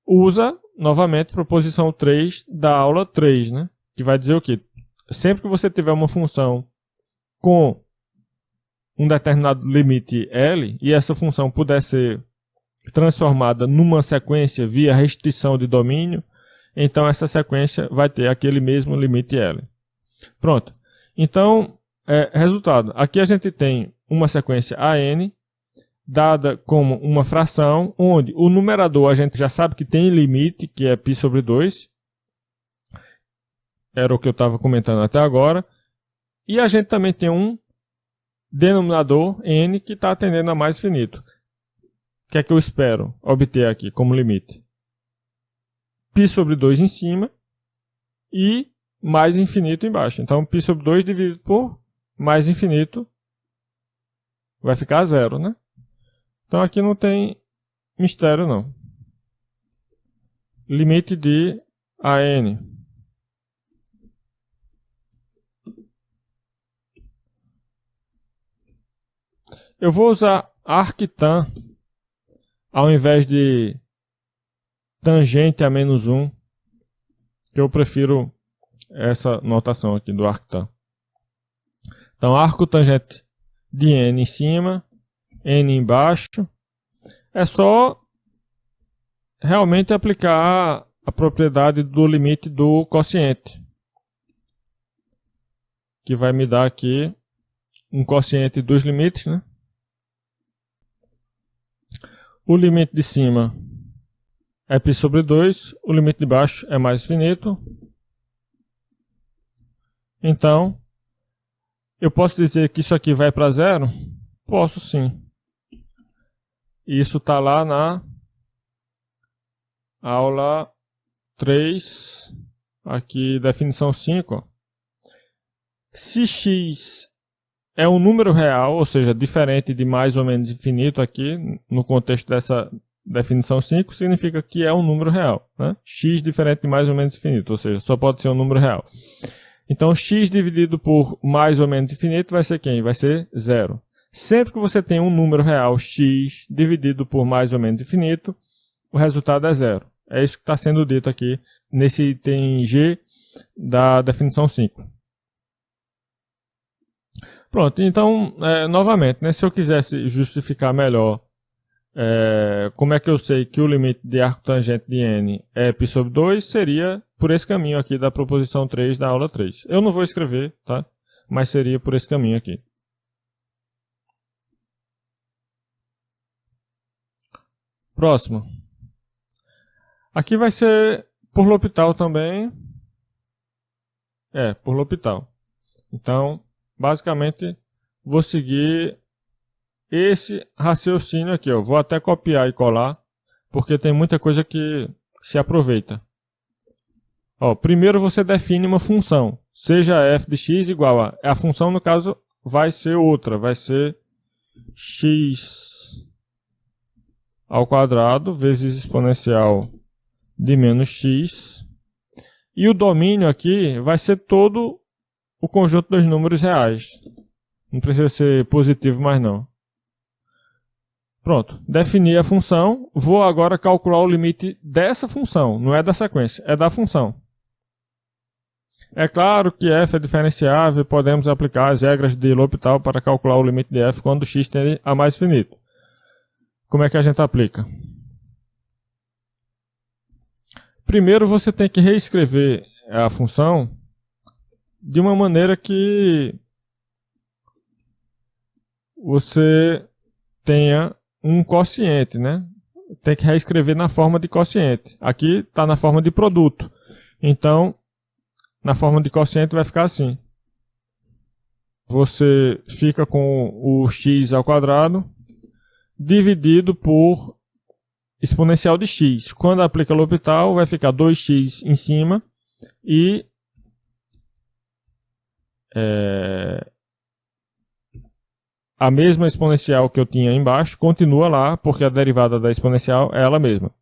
Usa, novamente, proposição 3 da aula 3, né? Que vai dizer o quê? Sempre que você tiver uma função com um determinado limite L, e essa função puder ser transformada numa sequência via restrição de domínio, então essa sequência vai ter aquele mesmo limite L. Pronto. Então, resultado. Aqui a gente tem uma sequência AN, dada como uma fração, onde o numerador a gente já sabe que tem limite, que é π sobre 2. Era o que eu estava comentando até agora. E a gente também tem um denominador n que está tendendo a mais infinito. O que é que eu espero obter aqui como limite? π sobre 2 em cima e mais infinito embaixo. Então, π sobre 2 dividido por mais infinito vai ficar zero, né? Então, aqui não tem mistério, não. Limite de AN. Eu vou usar arctan ao invés de tangente a menos 1, que eu prefiro essa notação aqui do arctan. Então, arco tangente de n em cima, n embaixo. É só realmente aplicar a propriedade do limite do quociente, que vai me dar aqui um quociente dos limites, né? O limite de cima é π sobre 2, o limite de baixo é mais infinito. Então, eu posso dizer que isso aqui vai para zero? Posso sim. Isso está lá na aula 3, aqui definição 5. Ó. Se x é um número real, ou seja, diferente de mais ou menos infinito aqui, no contexto dessa definição 5, significa que é um número real. Né? X diferente de mais ou menos infinito, ou seja, só pode ser um número real. Então, x dividido por mais ou menos infinito vai ser quem? Vai ser zero. Sempre que você tem um número real x dividido por mais ou menos infinito, o resultado é zero. É isso que está sendo dito aqui nesse item G da definição 5. Pronto, então, novamente, né, se eu quisesse justificar melhor como é que eu sei que o limite de arco tangente de n é π sobre 2, seria por esse caminho aqui da proposição 3 da aula 3. Eu não vou escrever, tá? Mas seria por esse caminho aqui. Próximo. Aqui vai ser por L'Hopital também. Por L'Hopital. Então, basicamente, vou seguir esse raciocínio aqui. Ó. Vou até copiar e colar, porque tem muita coisa que se aproveita. Ó, primeiro você define uma função, seja f de x igual a função, no caso, vai ser outra, vai ser x ao quadrado vezes exponencial de menos x. E o domínio aqui vai ser todo o conjunto dos números reais. Não precisa ser positivo mais não. Pronto, defini a função. Vou agora calcular o limite dessa função. Não é da sequência, é da função. É claro que f é diferenciável e podemos aplicar as regras de L'Hopital para calcular o limite de f quando x tende a mais infinito. Como é que a gente aplica? Primeiro você tem que reescrever a função de uma maneira que você tenha um quociente, né? Tem que reescrever na forma de quociente. Aqui está na forma de produto. Então, na forma de quociente vai ficar assim. Você fica com o x ao quadrado dividido por exponencial de x. Quando aplica L'Hopital, vai ficar 2x em cima e a mesma exponencial que eu tinha embaixo continua lá, porque a derivada da exponencial é ela mesma.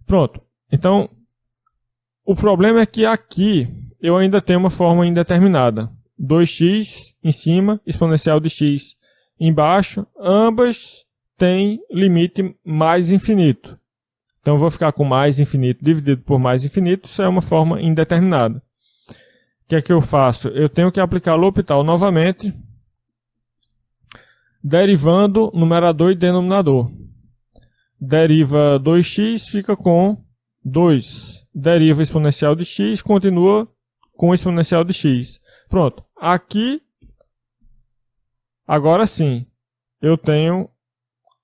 Pronto. Então, o problema é que aqui eu ainda tenho uma forma indeterminada. 2x em cima, exponencial de x embaixo, ambas têm limite mais infinito. Então eu vou ficar com mais infinito dividido por mais infinito, isso é uma forma indeterminada. O que é que eu faço? Eu tenho que aplicar L'Hopital novamente, derivando numerador e denominador. Deriva 2x, fica com 2. Deriva exponencial de x, continua com exponencial de x. Pronto. Aqui, agora sim, eu tenho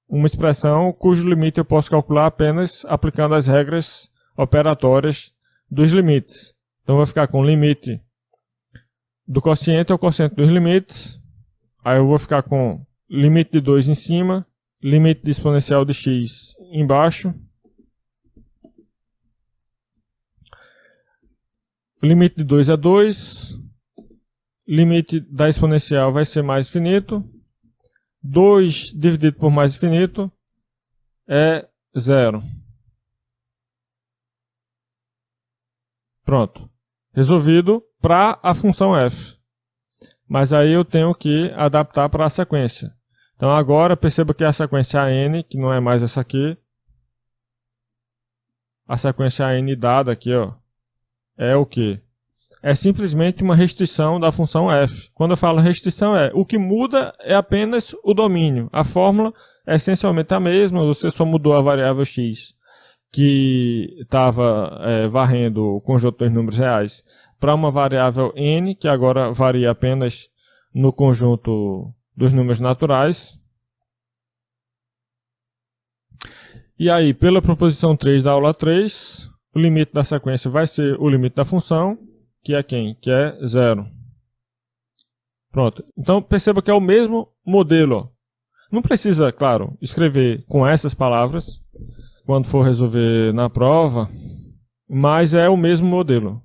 uma expressão cujo limite eu posso calcular apenas aplicando as regras operatórias dos limites. Então, eu vou ficar com o limite do quociente ao quociente dos limites. Aí eu vou ficar com limite de 2 em cima, limite de exponencial de x embaixo. O limite de 2 é 2. Limite da exponencial vai ser mais infinito. 2 dividido por mais infinito é 0. Pronto. Resolvido para a função f. Mas aí eu tenho que adaptar para a sequência. Então agora perceba que a sequência AN, que não é mais essa aqui, a sequência AN dada aqui, ó, é o quê? É simplesmente uma restrição da função f. Quando eu falo restrição o que muda é apenas o domínio. A fórmula é essencialmente a mesma, você só mudou a variável x. que estava varrendo o conjunto dos números reais para uma variável n, que agora varia apenas no conjunto dos números naturais. E aí, pela proposição 3 da aula 3, o limite da sequência vai ser o limite da função, que é quem? Que é 0. Pronto. Então, perceba que é o mesmo modelo. Ó. Não precisa, claro, escrever com essas palavras quando for resolver na prova, mas é o mesmo modelo.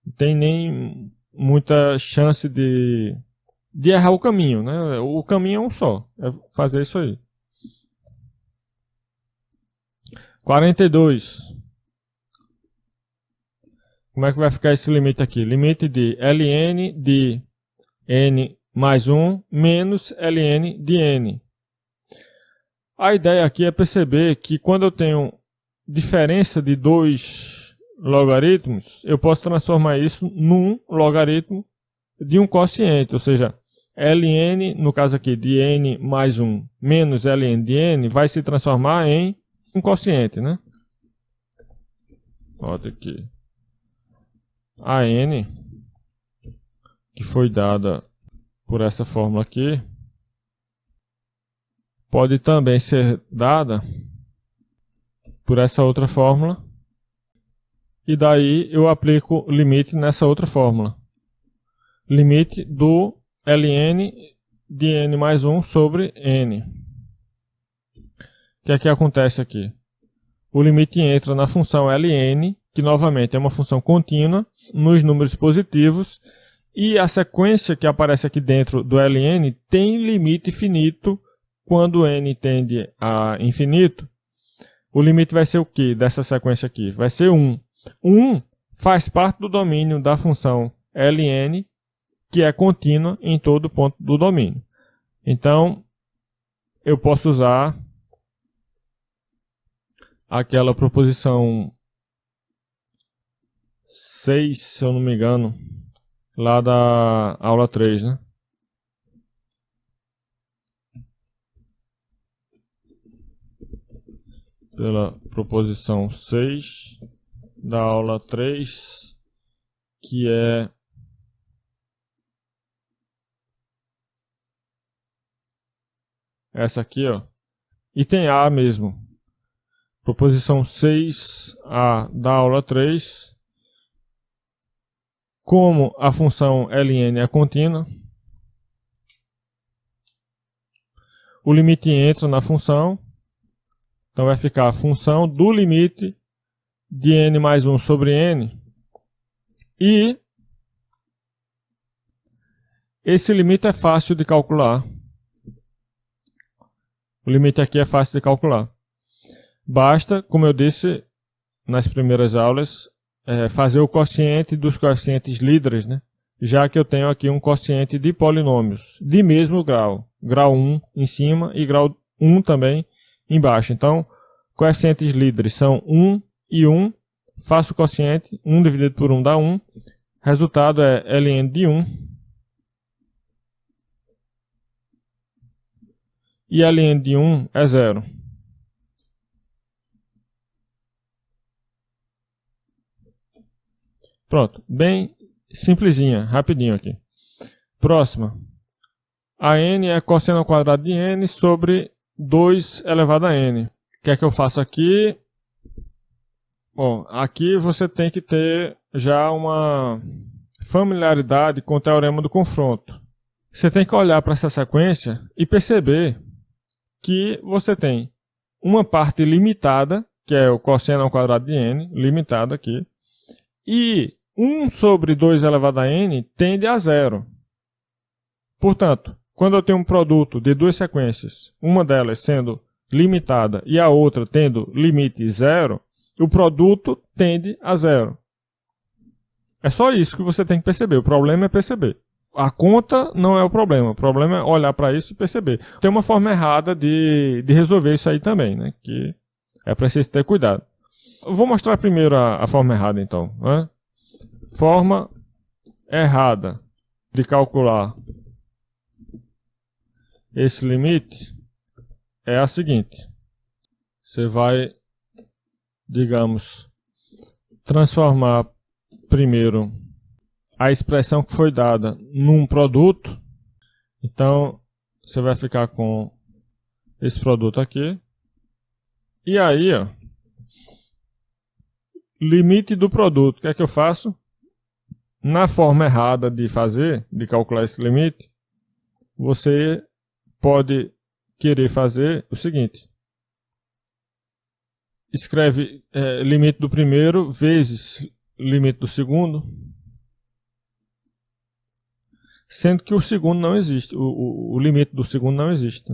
Não tem nem muita chance de errar o caminho, né? O caminho é um só, é fazer isso aí. 42. Como é que vai ficar esse limite aqui? Limite de ln de n mais 1 menos ln de n. A ideia aqui é perceber que quando eu tenho diferença de dois logaritmos, eu posso transformar isso num logaritmo de um quociente, ou seja, ln, no caso aqui de n mais 1 menos ln de n, vai se transformar em um quociente, né? Olha aqui. A n, que foi dada por essa fórmula aqui, pode também ser dada por essa outra fórmula, e daí eu aplico o limite nessa outra fórmula. Limite do ln de n mais 1 sobre n. O que é que acontece aqui? O limite entra na função ln, que novamente é uma função contínua, nos números positivos, e a sequência que aparece aqui dentro do ln tem limite finito quando n tende a infinito. O limite vai ser o que dessa sequência aqui? Vai ser 1. 1 faz parte do domínio da função ln, que é contínua em todo ponto do domínio. Então, eu posso usar aquela proposição 6, se eu não me engano, lá da aula 3, né? Pela proposição 6 da aula 3, que é essa aqui, ó. Item A mesmo. Proposição 6A da aula 3. Como a função ln é contínua, o limite entra na função. Então vai ficar a função do limite de n mais 1 sobre n. E esse limite é fácil de calcular. O limite aqui é fácil de calcular. Basta, como eu disse nas primeiras aulas, fazer o quociente dos quocientes Lydras, né? Já que eu tenho aqui um quociente de polinômios de mesmo grau. Grau 1 em cima e grau 1 também embaixo. Então, coeficientes Lydras são 1 e 1. Faço o quociente, 1 dividido por 1 dá 1. Resultado é ln de 1. E ln de 1 é 0. Pronto, bem simplesinha, rapidinho aqui. Próxima. A n é cosseno ao quadrado de n sobre 2 elevado a n. O que é que eu faço aqui? Bom, aqui você tem que ter já uma familiaridade com o teorema do confronto. Você tem que olhar para essa sequência e perceber que você tem uma parte limitada, que é o cosseno ao quadrado de n, limitado aqui, e 1 sobre 2 elevado a n tende a 0. Portanto, quando eu tenho um produto de duas sequências, uma delas sendo limitada e a outra tendo limite 0, o produto tende a 0. É só isso que você tem que perceber. O problema é perceber. A conta não é o problema é olhar para isso e perceber. Tem uma forma errada de resolver isso aí também, né? Que é preciso ter cuidado. Eu vou mostrar primeiro a forma errada, então. Né? Forma errada de calcular esse limite é a seguinte. Você vai digamos, transformar primeiro a expressão que foi dada num produto, então você vai ficar com esse produto aqui. E aí, ó, limite do produto. O que é que eu faço? Na forma errada de fazer, de calcular esse limite, você pode querer fazer o seguinte. Escreve limite do primeiro vezes limite do segundo, sendo que o segundo não existe, o limite do segundo não existe.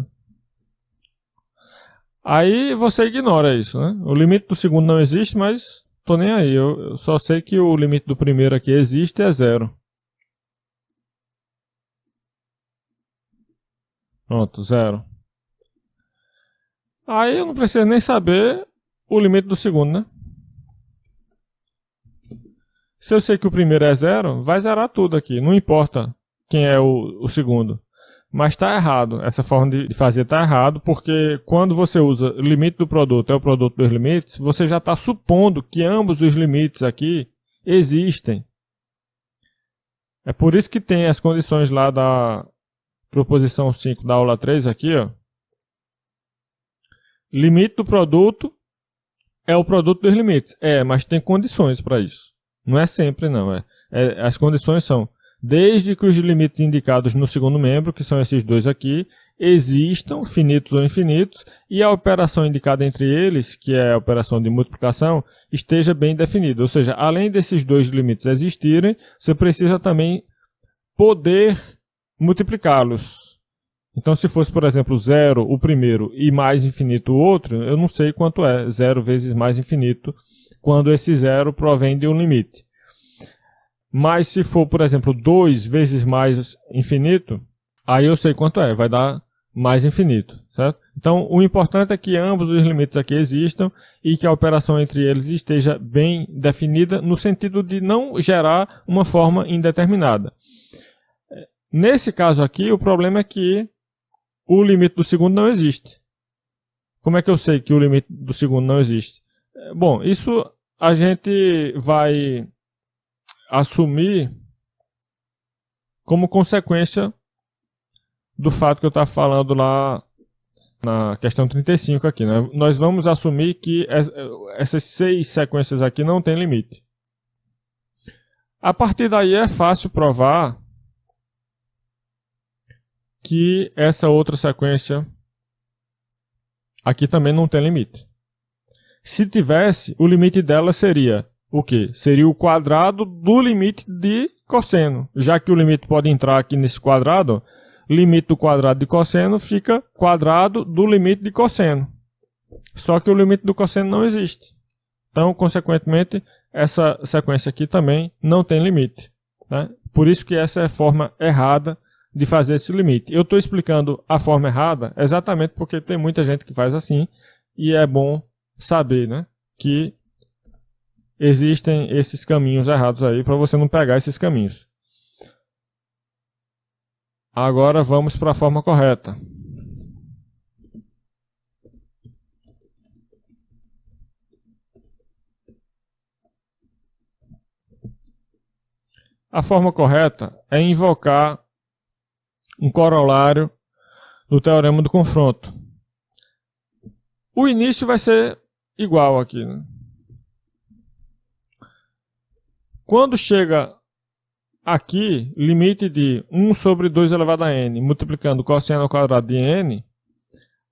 Aí você ignora isso, né? O limite do segundo não existe, mas tô nem aí. Eu só sei que o limite do primeiro aqui existe e é 0. Pronto, 0. Aí eu não preciso nem saber o limite do segundo, né? Se eu sei que o primeiro é 0, vai zerar tudo aqui. Não importa quem é o segundo. Mas está errado. Essa forma de fazer está errado, porque quando você usa o limite do produto, é o produto dos limites, você já está supondo que ambos os limites aqui existem. É por isso que tem as condições lá da proposição 5 da aula 3 aqui, ó. Limite do produto é o produto dos limites. Mas tem condições para isso. Não é sempre, não. As condições são, desde que os limites indicados no segundo membro, que são esses dois aqui, existam, finitos ou infinitos, e a operação indicada entre eles, que é a operação de multiplicação, esteja bem definida. Ou seja, além desses dois limites existirem, você precisa também poder multiplicá-los. Então, se fosse, por exemplo, 0 o primeiro e mais infinito o outro, eu não sei quanto é 0 vezes mais infinito, quando esse 0 provém de um limite. Mas se for, por exemplo, 2 vezes mais infinito, aí eu sei quanto é, vai dar mais infinito, certo? Então, o importante é que ambos os limites aqui existam e que a operação entre eles esteja bem definida no sentido de não gerar uma forma indeterminada. Nesse caso aqui, o problema é que o limite do segundo não existe. Como é que eu sei que o limite do segundo não existe? Bom, isso a gente vai assumir como consequência do fato que eu estava falando lá na questão 35 aqui, né? Nós vamos assumir que essas 6 sequências aqui não têm limite. A partir daí é fácil provar que essa outra sequência aqui também não tem limite. Se tivesse, o limite dela seria o quê? Seria o quadrado do limite de cosseno. Já que o limite pode entrar aqui nesse quadrado, limite do quadrado de cosseno fica quadrado do limite de cosseno. Só que o limite do cosseno não existe. Então, consequentemente, essa sequência aqui também não tem limite, né? Por isso que essa é a forma errada de fazer esse limite. Eu estou explicando a forma errada exatamente porque tem muita gente que faz assim e é bom saber, né, que existem esses caminhos errados aí para você não pegar esses caminhos. Agora vamos para a forma correta. A forma correta é invocar um corolário do teorema do confronto. O início vai ser igual aqui, né? Quando chega aqui, limite de 1 sobre 2 elevado a n, multiplicando cosseno ao quadrado de n,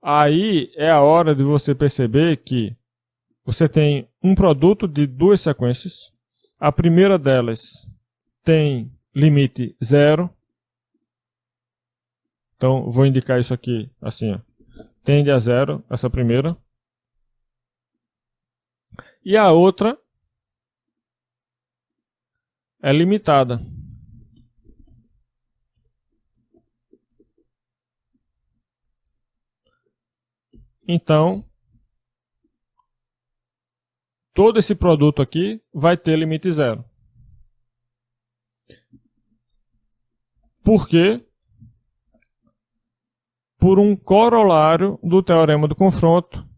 aí é a hora de você perceber que você tem um produto de duas sequências. A primeira delas tem limite 0. Então, vou indicar isso aqui assim, ó. Tende a 0, essa primeira. E a outra é limitada. Então, todo esse produto aqui vai ter limite 0. Por quê? Por um corolário do teorema do confronto,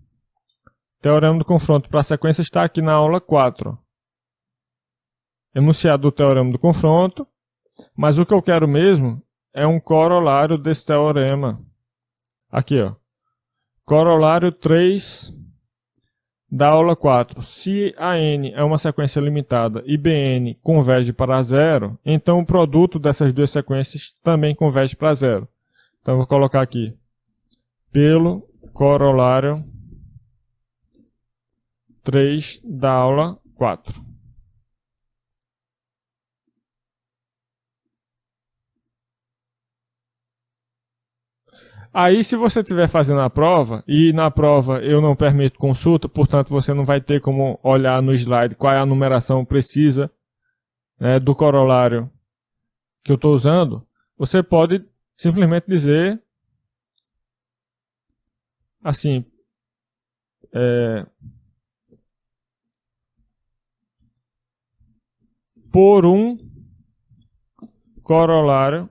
Teorema do confronto para a sequência está aqui na aula 4. Enunciado do teorema do confronto, mas o que eu quero mesmo é um corolário desse teorema. Aqui, ó. Corolário 3 da aula 4. Se a n é uma sequência limitada e Bn converge para zero, então o produto dessas duas sequências também converge para zero. Então eu vou colocar aqui, pelo corolário 3 da aula 4. Aí, se você estiver fazendo a prova, e na prova eu não permito consulta, portanto você não vai ter como olhar no slide qual é a numeração precisa, né, do corolário que eu estou usando, você pode simplesmente dizer assim, por um corolário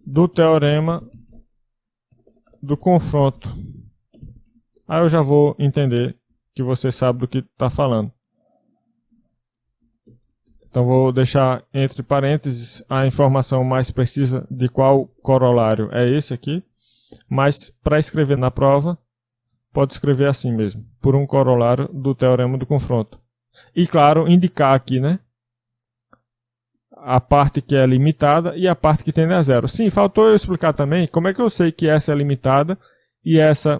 do teorema do confronto. Aí eu já vou entender que você sabe do que está falando. Então vou deixar entre parênteses a informação mais precisa de qual corolário é esse aqui. Mas para escrever na prova, pode escrever assim mesmo, por um corolário do teorema do confronto. E claro, indicar aqui, né, a parte que é limitada e a parte que tende a zero. Sim, faltou eu explicar também como é que eu sei que essa é limitada e essa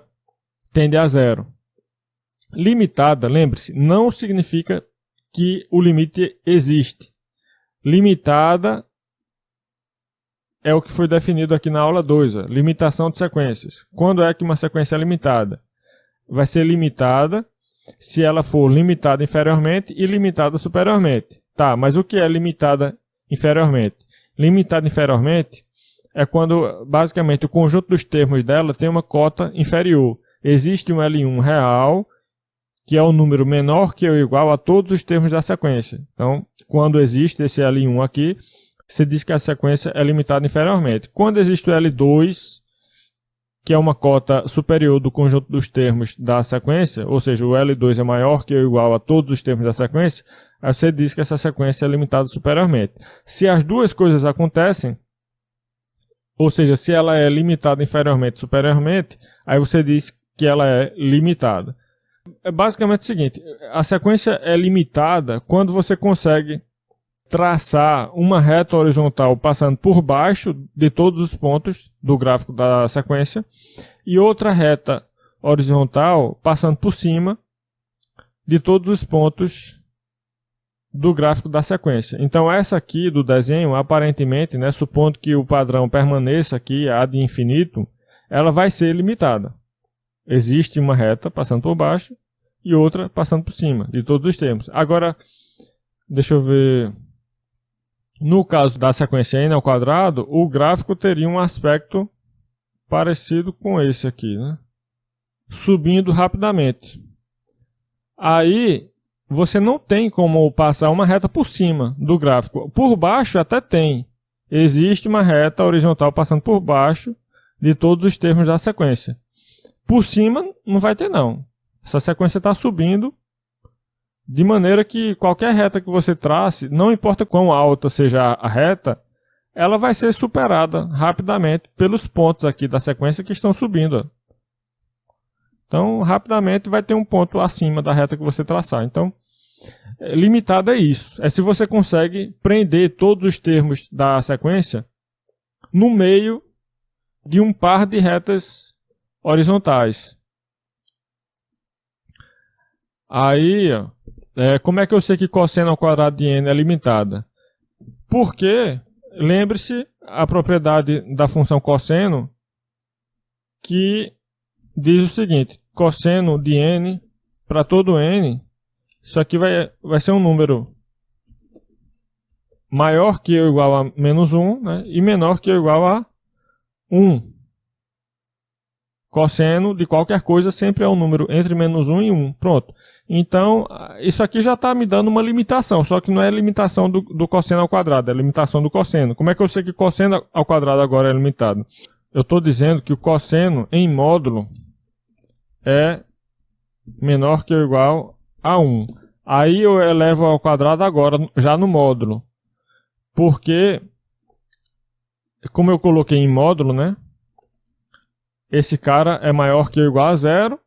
tende a zero. Limitada, lembre-se, não significa que o limite existe. Limitada é o que foi definido aqui na aula 2, limitação de sequências. Quando é que uma sequência é limitada? Vai ser limitada se ela for limitada inferiormente e limitada superiormente. Tá, mas o que é limitada inferiormente? Limitada inferiormente é quando basicamente o conjunto dos termos dela tem uma cota inferior. Existe um L1 real, que é um número menor que ou igual a todos os termos da sequência. Então, quando existe esse L1 aqui, se diz que a sequência é limitada inferiormente. Quando existe o L2, que é uma cota superior do conjunto dos termos da sequência, ou seja, o L2 é maior que ou igual a todos os termos da sequência, aí você diz que essa sequência é limitada superiormente. Se as duas coisas acontecem, ou seja, se ela é limitada inferiormente e superiormente, aí você diz que ela é limitada. É basicamente o seguinte, a sequência é limitada quando você consegue traçar uma reta horizontal passando por baixo de todos os pontos do gráfico da sequência e outra reta horizontal passando por cima de todos os pontos do gráfico da sequência. Então essa aqui do desenho, aparentemente, né, supondo que o padrão permaneça aqui ad infinito, ela vai ser limitada. Existe uma reta passando por baixo e outra passando por cima de todos os termos. Agora, deixa eu ver. No caso da sequência n ao quadrado, o gráfico teria um aspecto parecido com esse aqui, né? Subindo rapidamente. Aí, você não tem como passar uma reta por cima do gráfico. Por baixo até tem. Existe uma reta horizontal passando por baixo de todos os termos da sequência. Por cima não vai ter não. Essa sequência está subindo de maneira que qualquer reta que você trace, não importa quão alta seja a reta, ela vai ser superada rapidamente pelos pontos aqui da sequência que estão subindo. Então, rapidamente vai ter um ponto acima da reta que você traçar. Então, limitado é isso. É se você consegue prender todos os termos da sequência no meio de um par de retas horizontais. Aí, como é que eu sei que cosseno ao quadrado de n é limitada? Porque, lembre-se, a propriedade da função cosseno que diz o seguinte, cosseno de n para todo n, isso aqui vai ser um número maior que ou igual a menos 1, né, e menor que ou igual a 1. Cosseno de qualquer coisa sempre é um número entre menos 1 e 1. Pronto. Então, isso aqui já está me dando uma limitação, só que não é limitação do cosseno ao quadrado, é limitação do cosseno. Como é que eu sei que cosseno ao quadrado agora é limitado? eu estou dizendo que o cosseno em módulo é menor que ou igual a 1. Aí eu elevo ao quadrado agora, já no módulo. Porque, como eu coloquei em módulo, né? Esse cara é maior que ou igual a 0.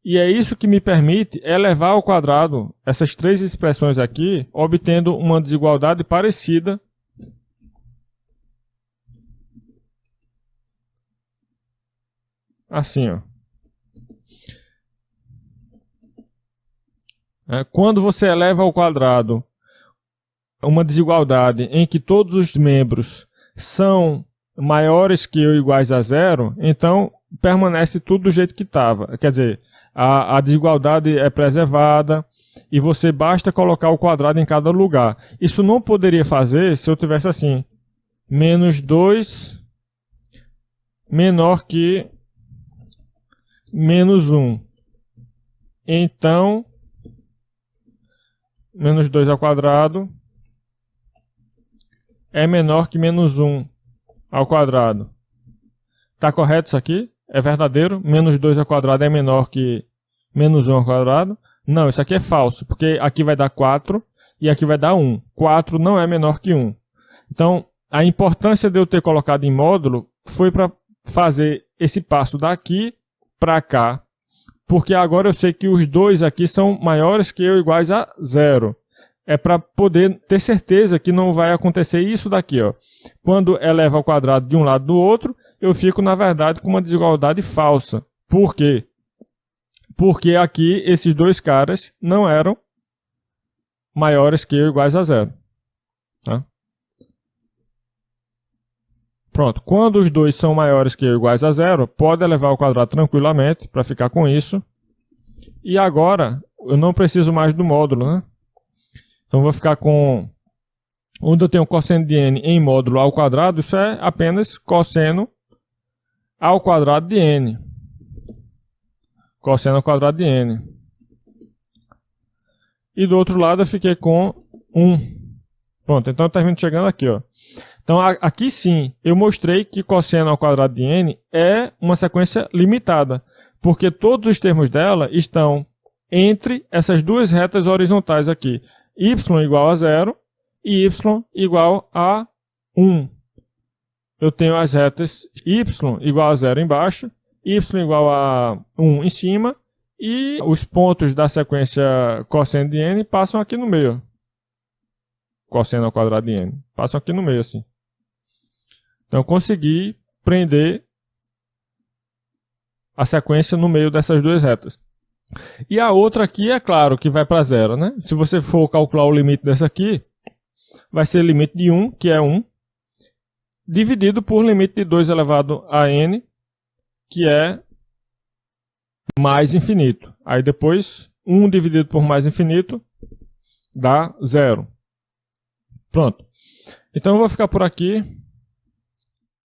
E é isso que me permite elevar ao quadrado essas três expressões aqui, obtendo uma desigualdade parecida assim, ó. Quando você eleva ao quadrado uma desigualdade em que todos os membros são maiores que ou iguais a 0, então permanece tudo do jeito que estava. Quer dizer, a desigualdade é preservada e você basta colocar o quadrado em cada lugar. Isso não poderia fazer se eu tivesse assim, menos 2 menor que menos 1. Então, menos 2 ao quadrado é menor que menos 1 ao quadrado. Está correto isso aqui? É verdadeiro? Menos 2 ao quadrado é menor que menos 1 ao quadrado? Não, isso aqui é falso, porque aqui vai dar 4 e aqui vai dar 1. 4 não é menor que 1. Então, a importância de eu ter colocado em módulo foi para fazer esse passo daqui para cá, porque agora eu sei que os dois aqui são maiores que ou iguais a 0. É para poder ter certeza que não vai acontecer isso daqui, ó. Quando eleva ao quadrado de um lado do outro, eu fico, na verdade, com uma desigualdade falsa. Por quê? Porque aqui esses dois caras não eram maiores que ou iguais a 0. Tá? Pronto, quando os dois são maiores que ou iguais a 0, pode elevar ao quadrado tranquilamente, para ficar com isso. E agora, eu não preciso mais do módulo, né? Então, eu vou ficar com... Onde eu tenho cosseno de n em módulo ao quadrado, isso é apenas cosseno ao quadrado de n. Cosseno ao quadrado de n. E do outro lado eu fiquei com 1. Pronto, então eu termino chegando aqui, ó. Então, aqui sim, eu mostrei que cosseno ao quadrado de n é uma sequência limitada, porque todos os termos dela estão entre essas duas retas horizontais aqui, y igual a 0 e y igual a 1. Eu tenho as retas y igual a 0 embaixo, y igual a 1 em cima, e os pontos da sequência cosseno de n passam aqui no meio. Cosseno ao quadrado de n. Passam aqui no meio, assim. Então, eu consegui prender a sequência no meio dessas duas retas. E a outra aqui, é claro, que vai para 0, né? Se você for calcular o limite dessa aqui, vai ser limite de 1, que é 1, dividido por limite de 2 elevado a n, que é mais infinito. Aí depois, 1 dividido por mais infinito dá 0. Pronto. Então eu vou ficar por aqui.